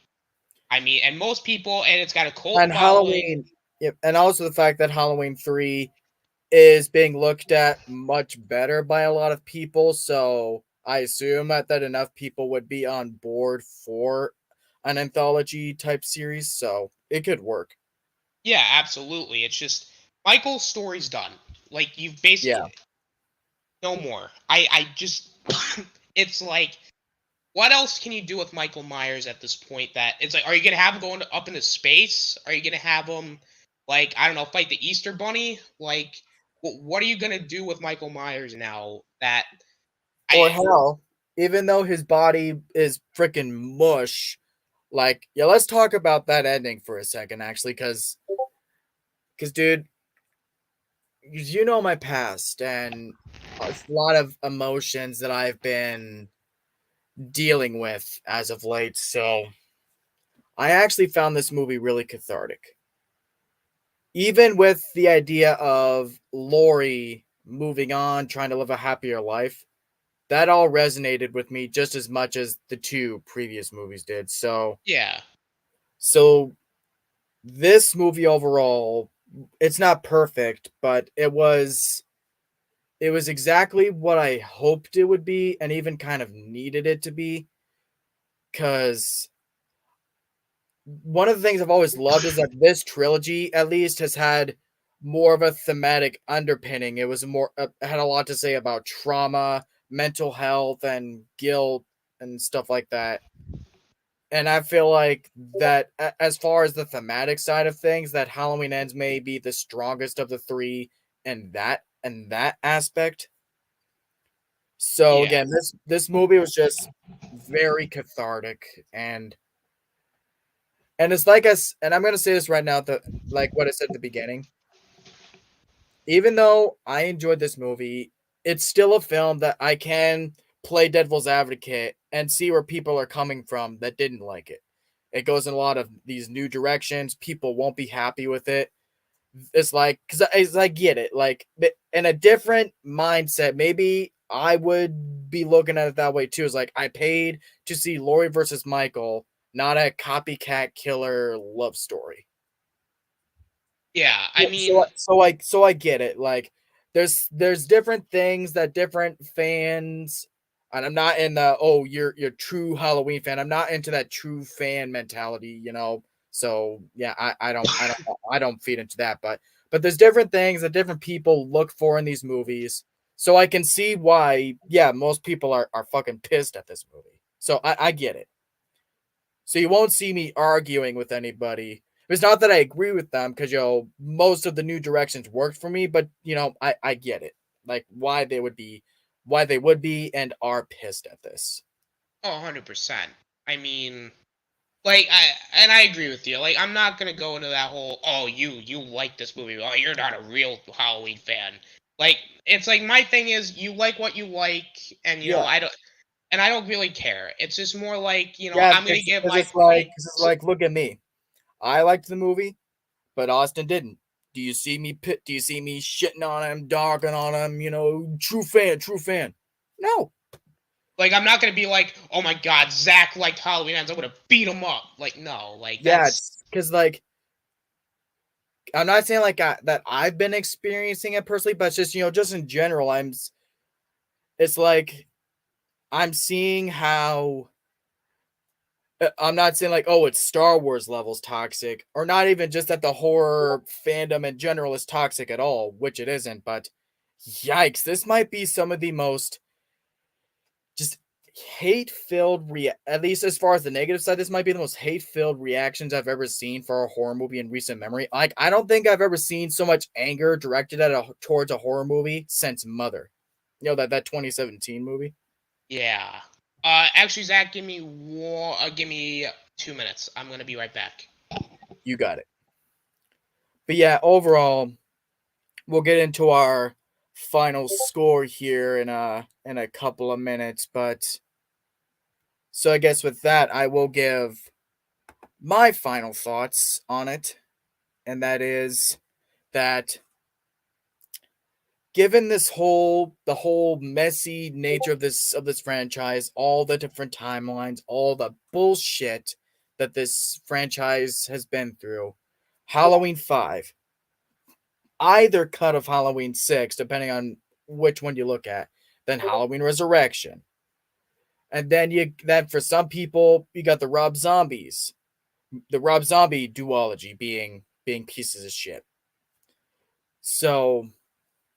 I mean, and most people, and it's got a cult And following. Halloween, yep, and also the fact that Halloween 3 is being looked at much better by a lot of people, so I assume that enough people would be on board for an anthology type series, so it could work. Yeah, absolutely. It's just Michael's story's done. Like you've Yeah. basically no more. I just it's like what else can you do with Michael Myers at this point? That it's like, are you gonna have him going up into space? Are you gonna have him like I don't know, fight the Easter Bunny? Like, what are you gonna do with Michael Myers now? That Or I hell, even though his body is freaking mush, like yeah, let's talk about that ending for a second actually cuz dude, you know my past and a lot of emotions that I've been dealing with as of late. So I actually found this movie really cathartic. Even with the idea of Laurie moving on, trying to live a happier life, that all resonated with me just as much as the two previous movies did. yeah So this movie overall, it's not perfect, but it was exactly what I hoped it would be and even kind of needed it to be cuz one of the things I've always loved is that this trilogy at least has had more of a thematic underpinning. It was more had a lot to say about trauma, mental health and guilt and stuff like that. And I feel like that as far as the thematic side of things, that Halloween Ends may be the strongest of the three and that aspect. So yeah again, this movie was just very cathartic and it's like us and I'm gonna say this right now that like what I said at the beginning. Even though I enjoyed this movie, it's still a film that I can play devil's advocate and see where people are coming from that didn't like it. It goes in a lot of these new directions. People won't be happy with it. It's like because I get it. Like in a different mindset, maybe I would be looking at it that way too. It's like I paid to see Laurie versus Michael, not a copycat killer love story. yeah. I Yeah, mean, so I get it. Like there's different things that different fans and I'm not in the oh you're true Halloween fan. I'm not into that true fan mentality, you know. So yeah, I don't feed into that, but there's different things that different people look for in these movies. So I can see why, yeah, most people are fucking pissed at this movie. So I get it. So you won't see me arguing with anybody. It's not that I agree with them, because most of the new directions worked for me, but I get it. Like why they would be and are pissed at this. Oh, 100%. I mean, like I agree with you. Like I'm not gonna go into that whole you like this movie. Oh, you're not a real Halloween fan. Like it's like my thing is you like what you like, and Yeah. I don't really care. It's just more like Yeah, I'm gonna give because my it's like point. 'cause it's like look at me. I liked the movie, but Austin didn't. Do you see me shitting on him, dogging on him? True fan, true fan. No. Like I'm not gonna be like, oh my god, Zach liked Halloween Ends. I'm gonna beat him up. Like no, like Yeah, that's it's because like I'm not saying like that I've been experiencing it personally, but it's just just in general. It's like I'm seeing how. I'm not saying like, oh, it's Star Wars levels toxic, or not even just that the horror fandom in general is toxic at all, which it isn't. But yikes, this might be some of the most just hate-filled at least as far as the negative side, this might be the most hate-filled reactions I've ever seen for a horror movie in recent memory. Like, I don't think I've ever seen so much anger directed towards a horror movie since Mother. That 2017 movie. yeah. Actually, Zach, give me 2 minutes. I'm gonna be right back. You got it. But yeah, overall, we'll get into our final score here in a couple of minutes. But so I guess with that, I will give my final thoughts on it, and that is that given the whole messy nature of this franchise, all the different timelines, all the bullshit that this franchise has been through, Halloween 5, either cut of Halloween 6, depending on which one you look at, then Halloween Resurrection. And then for some people, you got the Rob Zombies. The Rob Zombie duology being pieces of shit. So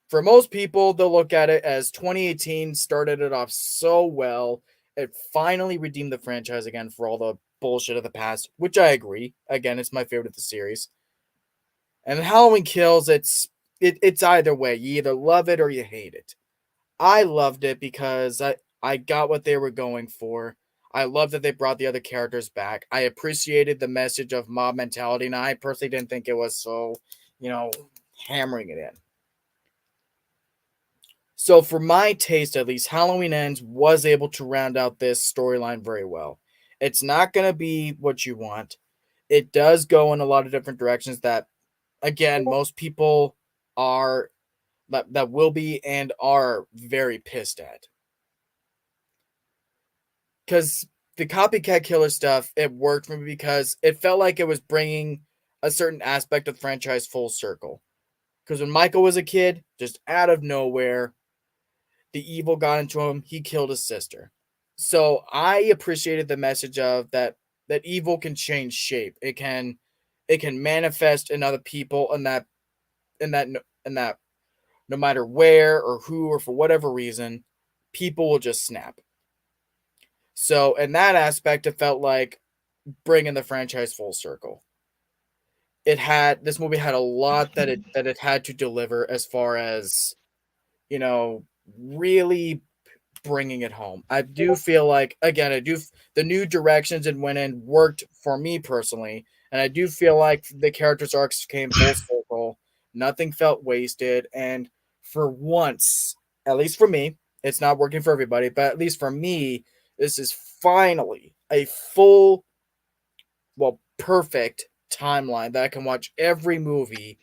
for most people, they'll look at it as 2018 started it off so well. It finally redeemed the franchise again for all the bullshit of the past, which I agree. Again, it's my favorite of the series. And Halloween Kills, it's either way. You either love it or you hate it. I loved it because I got what they were going for. I love that they brought the other characters back. I appreciated the message of mob mentality, and I personally didn't think it was so, you know, hammering it in. So, for my taste at least, Halloween Ends was able to round out this storyline very well. It's not going to be what you want. It does go in a lot of different directions that, again, most people are that will be and are very pissed at. Because the copycat killer stuff, it worked for me because it felt like it was bringing a certain aspect of the franchise full circle. Because when Michael was a kid, just out of nowhere, the evil got into him. He killed his sister. So I appreciated the message of that evil can change shape. It can manifest in other people, and that no matter where or who or for whatever reason, people will just snap. So in that aspect, it felt like bringing the franchise full circle. This movie had a lot that it had to deliver as far as you know really bringing it home. I do feel like, again, the new directions it went in worked for me personally, and I do feel like the characters' arcs came full circle. Nothing felt wasted, and for once, at least for me, it's not working for everybody, but at least for me, this is finally a full, well, perfect timeline that I can watch every movie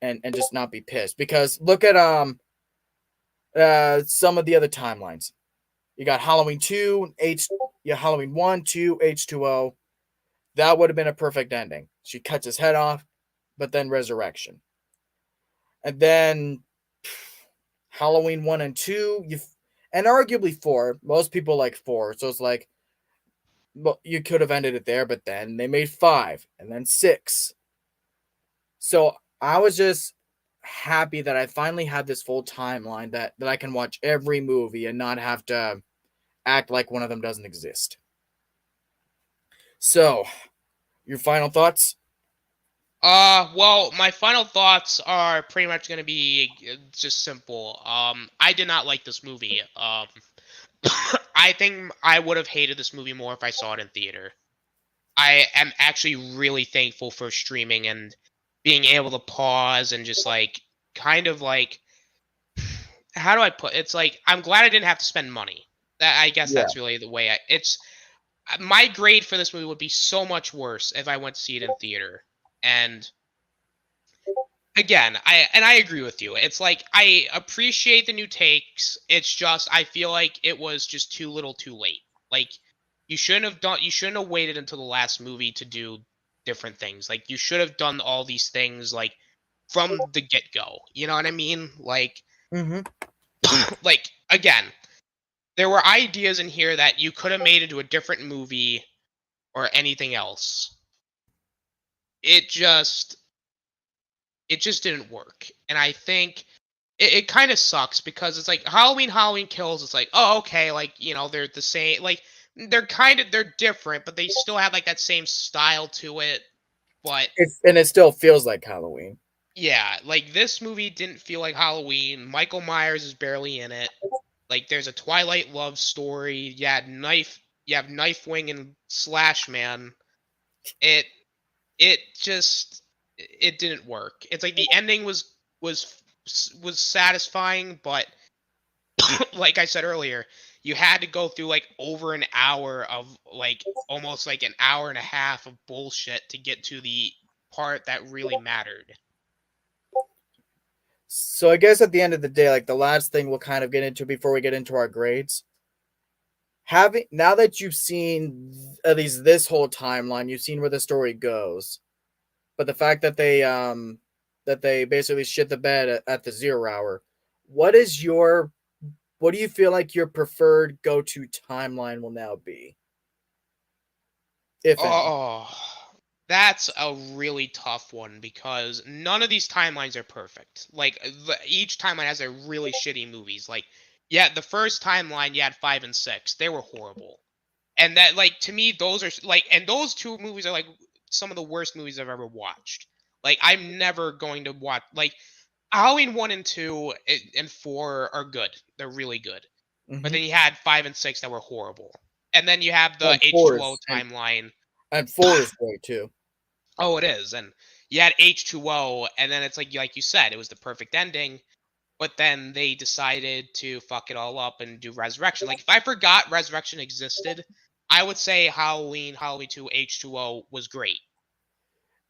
and just not be pissed. Because look at some of the other timelines. You got Halloween 2, Halloween 1, 2, H2O. That would have been a perfect ending. She cuts his head off, but then resurrection. And then Halloween 1 and 2, and arguably 4. Most people like 4. So it's like Well, you could have ended it there, but then they made 5 and then 6. So I was just happy that I finally had this full timeline that I can watch every movie and not have to act like one of them doesn't exist. So, your final thoughts? Well, my final thoughts are pretty much gonna be just simple. I did not like this movie. I think I would have hated this movie more if I saw it in theater. I am actually really thankful for streaming and being able to pause and just like kind of like how do I put it's like I'm glad I didn't have to spend money. That I guess Yeah. that's really the way it's my grade for this movie would be so much worse if I went to see it in theater. And again, I agree with you. It's like I appreciate the new takes. It's just I feel like it was just too little too late. Like you shouldn't have waited until the last movie to do different things. Like you should have done all these things like from the get-go. You know what I mean? Like Mm-hmm. like again, there were ideas in here that you could have made into a different movie or anything else. It just it just didn't work. And I think it kind of sucks because it's like Halloween Kills. It's like, oh, okay, like they're the same. Like they're different, but they still have like that same style to it. But And it still feels like Halloween. yeah, like this movie didn't feel like Halloween. Michael Myers is barely in it. Like there's a Twilight love story. You have Knifewing and Slash Man. It it just it didn't work. It's like the ending was was satisfying, but like I said earlier, you had to go through like over an hour of like almost like an hour and a half of bullshit to get to the part that really mattered. So I guess at the end of the day, like the last thing we'll kind of get into before we get into our grades, having now that you've seen at least this whole timeline, you've seen where the story goes, but the fact that they basically shit the bed at the 0 hour, what is your what do you feel like your preferred go-to timeline will now be, if any? Oh, that's a really tough one because none of these timelines are perfect. Like each timeline has a really shitty movies. Like yeah, the first timeline you had 5 and 6. They were horrible. And that like to me those are like and those two movies are like some of the worst movies I've ever watched. Like I'm never going to watch like Halloween 1 and 2 and 4 are good. They're really good. But Mm-hmm. then you had 5 and 6 that were horrible. And then you have the And four H2O is timeline. and four is great too. Oh, it is. And you had H2O and then it's like you said, it was the perfect ending. But then they decided to fuck it all up and do Resurrection. Like if I forgot Resurrection existed, I would say Halloween 2, H2O was great.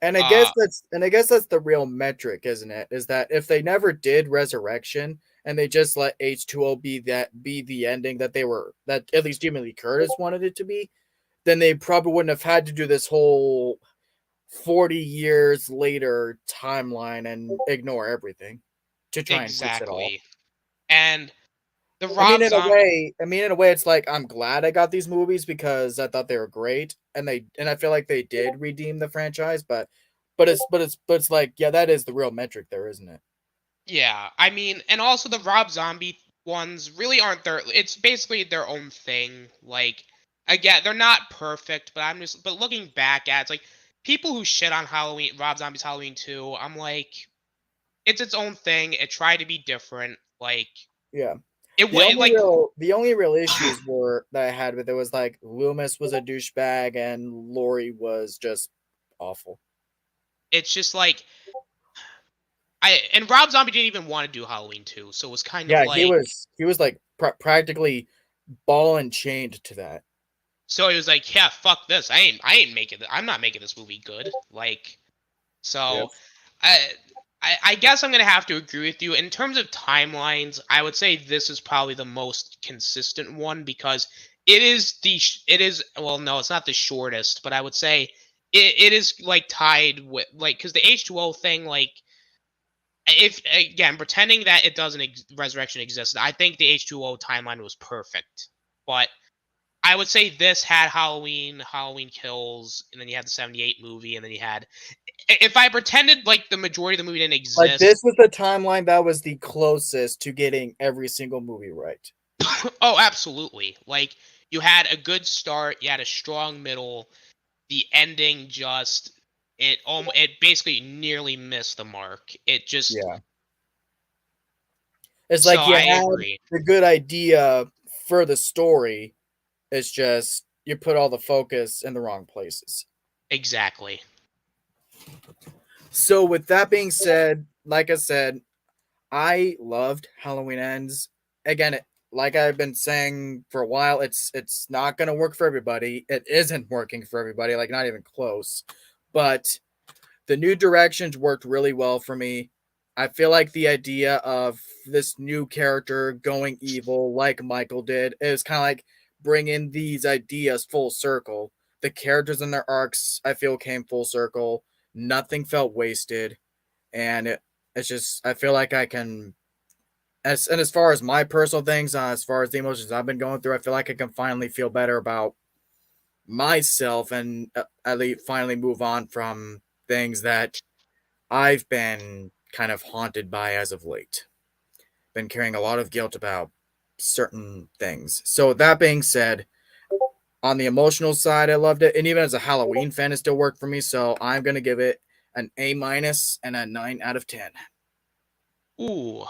Uh And I guess that's the real metric, isn't it? Is that if they never did Resurrection and they just let H2O be the ending that at least Jamie Lee Curtis wanted it to be, then they probably wouldn't have had to do this whole 40 years later timeline and ignore everything to try and fix it all. exactly. And the Rob Zombie I mean, in a way, it's like I'm glad I got these movies because I thought they were great, and I feel like they did redeem the franchise. But it's like, yeah, that is the real metric there, isn't it? yeah, I mean, and also the Rob Zombie ones really aren't their it's basically their own thing. Like again, they're not perfect, but but looking back at it's like people who shit on Halloween Rob Zombie's Halloween 2, I'm like it's its own thing. It tried to be different. Like Yeah. it was like The only real issues were that I had with it was like Loomis was a douchebag and Lori was just awful. it's just like I and Rob Zombie didn't even want to do Halloween 2, so it was kind of Yeah, like he was like practically ball and chained to that. so he was like, yeah, fuck this. I ain't making I'm not making this movie good. Like Yep. so I I guess I'm gonna have to agree with you in terms of timelines. I would say this is probably the most consistent one because it is well no it's not the shortest but I would say it is like tied with like because the H2O thing like if again pretending that it doesn't resurrection existed I think the H2O timeline was perfect but I would say this had Halloween Kills, and then you had the 78 movie, and then you had. If I pretended like the majority of the movie didn't Like, exist. this was the timeline that was the closest to getting every single movie right. Oh, absolutely. Like, you had a good start, you had a strong middle. The ending just it basically nearly missed the mark. It just Yeah. It's so like you I had agree. the good idea for the story. It's just you put all the focus in the wrong places. Exactly. So with that being said, like I said, I loved Halloween Ends. Again, like I've been saying for a while, it's not going to work for everybody. It isn't working for everybody, like not even close. But the new directions worked really well for me. I feel like the idea of this new character going evil, like Michael did, is kind of like bringing these ideas full circle. The characters and their arcs, I feel, came full circle. Nothing felt wasted, and it's just I feel like I can. As far as my personal things, as far as the emotions I've been going through, I feel like I can finally feel better about myself and at least finally move on from things that I've been kind of haunted by as of late. Been carrying a lot of guilt about certain things. So that being said, on the emotional side, I loved it, and even as a Halloween fan, it still worked for me. So I'm gonna give it an A minus and a 9 out of 10. Ooh.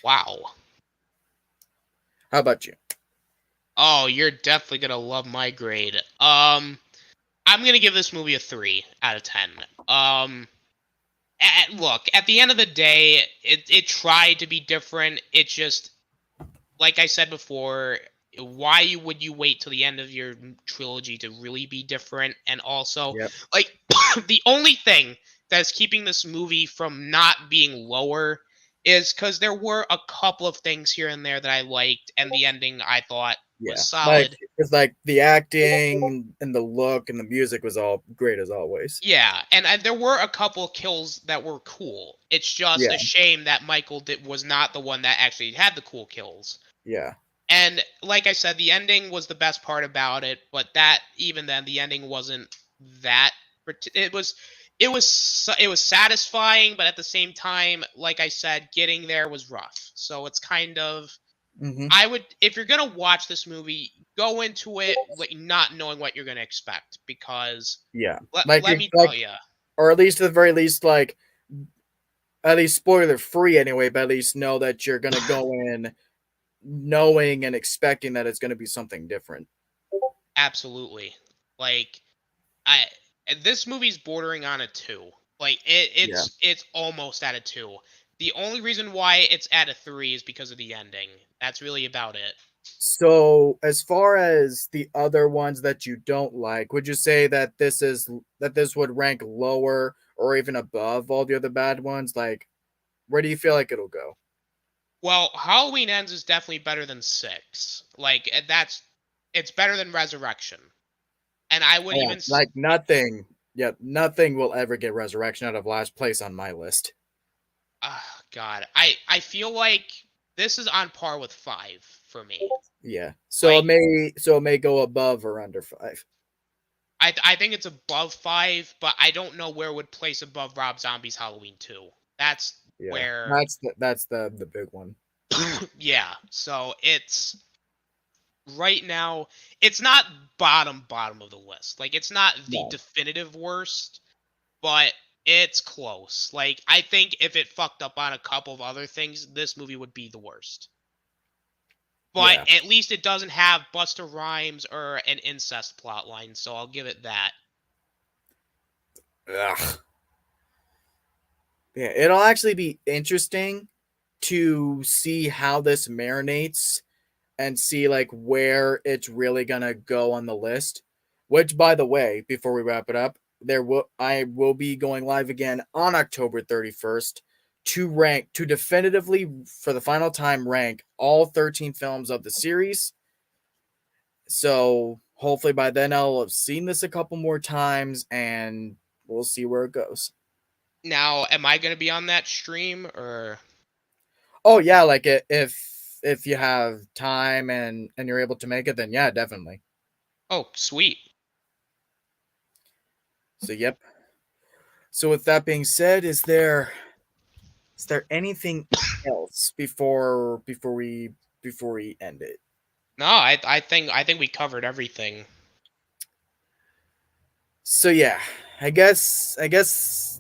Wow. How about you? Oh, you're definitely gonna love my grade. I'm gonna give this movie a 3 out of 10. Look, at the end of the day, it tried to be different. It just, like I said before, why would you wait till the end of your trilogy to really be different? And also, Yep. like, the only thing that's keeping this movie from not being lower is because there were a couple of things here and there that I liked, and the ending I thought was Yeah. Like solid. it's like the acting and the look and the music was all great as always. Yeah, and there were a couple kills that were cool. It's just Yeah. a shame that was not the one that actually had the cool kills. Yeah. And like I said, the ending was the best part about it, but that even then the ending wasn't that it was satisfying, but at the same time, like I said, getting there was rough. So it's kind of Mm-hmm. I would if you're going to watch this movie, go into it like not knowing what you're going to expect because Yeah. let me tell you. Or at least at the very least, like at least spoiler free anyway, but at least know that you're gonna go in knowing and expecting that it's gonna be something different. Absolutely. Like I this movie's bordering on a 2. Like Yeah. it's almost at a 2. The only reason why it's at a 3 is because of the ending. That's really about it. So as far as the other ones that you don't like, would you say that this would rank lower or even above all the other bad ones? Like, where do you feel like it'll go? Well, Halloween Ends is definitely better than 6. Like it's better than Resurrection. And I would Yeah, even like nothing. Yeah, nothing will ever get Resurrection out of last place on my list. God, I feel like this is on par with 5 for me. Yeah. Like So it may go above or under 5. I think it's above 5, but I don't know where it would place above Rob Zombie's Halloween 2. That's Yeah. where That's the big one. yeah. So it's right now it's not bottom of the list. Like it's not the No. definitive worst, but it's close. Like I think if it fucked up on a couple of other things, this movie would be the worst. But Yeah. at least it doesn't have Buster Rhymes or an incest plotline, so I'll give it that. Ugh. Yeah, it'll actually be interesting to see how this marinates and see like where it's really gonna go on the list. Which, by the way, before we wrap it up, I will be going live again on October 31st to definitively for the final time rank all 13 films of the series. So hopefully by then I'll have seen this a couple more times and we'll see where it goes. Now, am I going to be on that stream or Oh yeah, like if if you have time and you're able to make it, then yeah, definitely. Oh, sweet. So yep. So with that being said, is there anything else before we end it? No, I think we covered everything. So yeah, I guess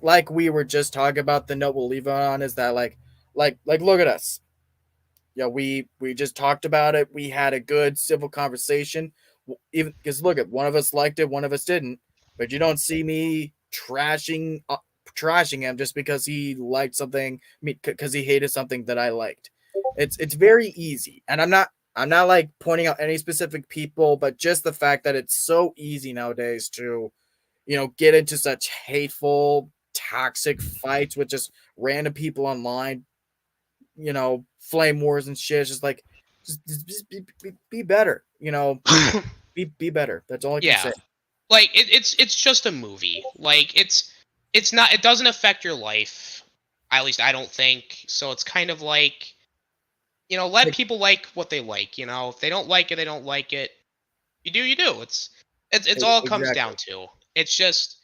like we were just talking about, the note we'll leave on is that like look at us. Yeah, we just talked about it. We had a good civil conversation. Even because look at, one of us liked it, one of us didn't. But you don't see me trashing him just because he liked something. Because he hated something that I liked. It's very easy, and I'm not like pointing out any specific people, but just the fact that it's so easy nowadays to get into such hateful, toxic fights with just random people online, flame wars and shit. It's just like, just be better, be better. That's all I can Yeah, say. like it's just a movie. Like it's not. It doesn't affect your life. At least I don't think. So it's kind of like, let Like, people like what they like. If they don't like it, they don't like it. You do, you do. It's all it comes exactly. down to. It's just,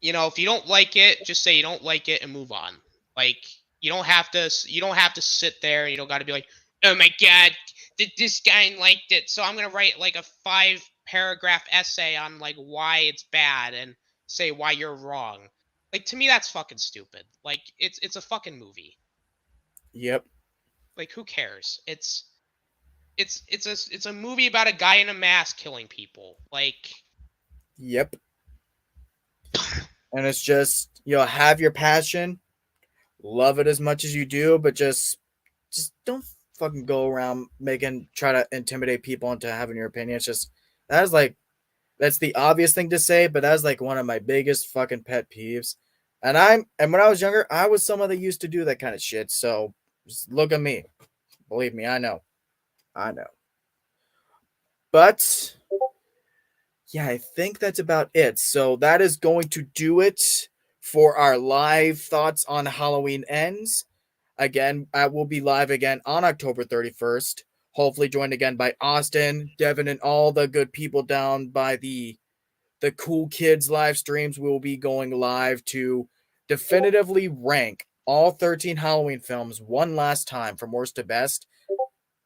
if you don't like it, just say you don't like it and move on. Like, you don't have to sit there, and you don't got to be like, oh my god, this guy liked it, so I'm gonna write like a 5 paragraph essay on like why it's bad and say why you're wrong. Like, to me, that's fucking stupid. Like, it's a fucking movie. Yep. Like, who cares? It's a movie about a guy in a mask killing people. Like, Yep. And it's just, have your passion, love it as much as you do, but just don't fucking go around try to intimidate people into having your opinion. It's just, that is like, that's the obvious thing to say, but that's like one of my biggest fucking pet peeves. And when I was younger, I was someone that used to do that kind of shit. So just look at me. Believe me, I know. I know. But yeah, I think that's about it. So that is going to do it for our live thoughts on Halloween Ends. Again, I will be live again on October 31st. Hopefully joined again by Austin, Devin, and all the good people down by the Cool Kids live streams. We will be going live to definitively rank all 13 Halloween films one last time from worst to best.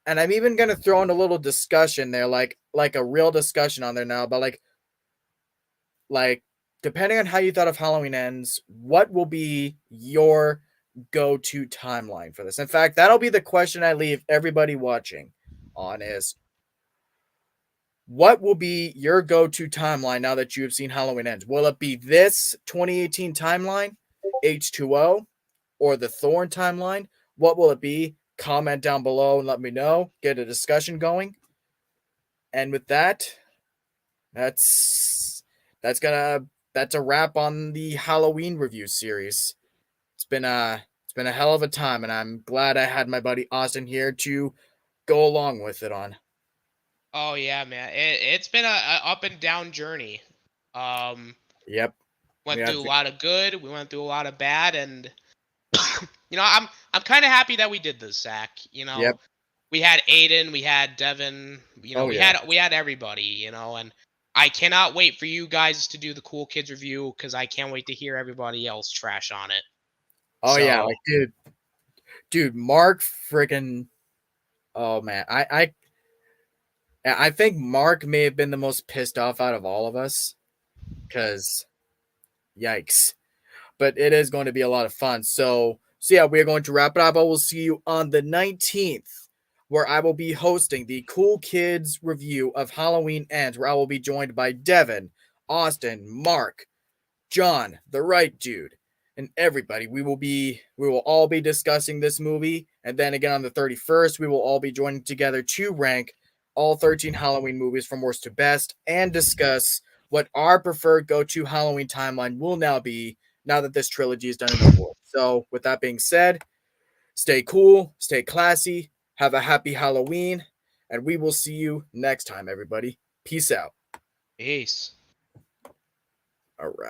And I'm even gonna throw in a little discussion there, like a real discussion on there now, but like depending on how you thought of Halloween Ends, what will be your go-to timeline for this? In fact, that'll be the question I leave everybody watching on is, what will be your go-to timeline now that you have seen Halloween Ends? Will it be this 2018 timeline, H2O, or the Thorn timeline? What will it be? Comment down below and let me know. Get a discussion going. And with that, that's that's gonna that's a wrap on the Halloween review series. It's been a hell of a time, and I'm glad I had my buddy Austin here to go along with it on. oh yeah, man, it's been a up and down journey. Um, Yep. went Yeah. through a lot of good, we went through a lot of bad, and I'm kind of happy that we did this, Zach. Yep. We had Aiden, we had Devin, Oh we yeah. had everybody, and I cannot wait for you guys to do the Cool Kids review because I can't wait to hear everybody else trash on it. Oh yeah. So, Like dude, Mark freaking. Oh man, I think Mark may have been the most pissed off out of all of us, because yikes. But it is going to be a lot of fun. So yeah, we're going to wrap it up. I will see you on the 19th, where I will be hosting the Cool Kids review of Halloween Ends, where I will be joined by Devin, Austin, Mark, John, the right dude, and everybody. We will all be discussing this movie, and then again on the 31st, we will all be joining together to rank all 13 Halloween movies from worst to best and discuss what our preferred go-to Halloween timeline will now be now that this trilogy is done and over with. So, with that being said, stay cool, stay classy, have a happy Halloween, and we will see you next time, everybody. Peace out. peace. All right.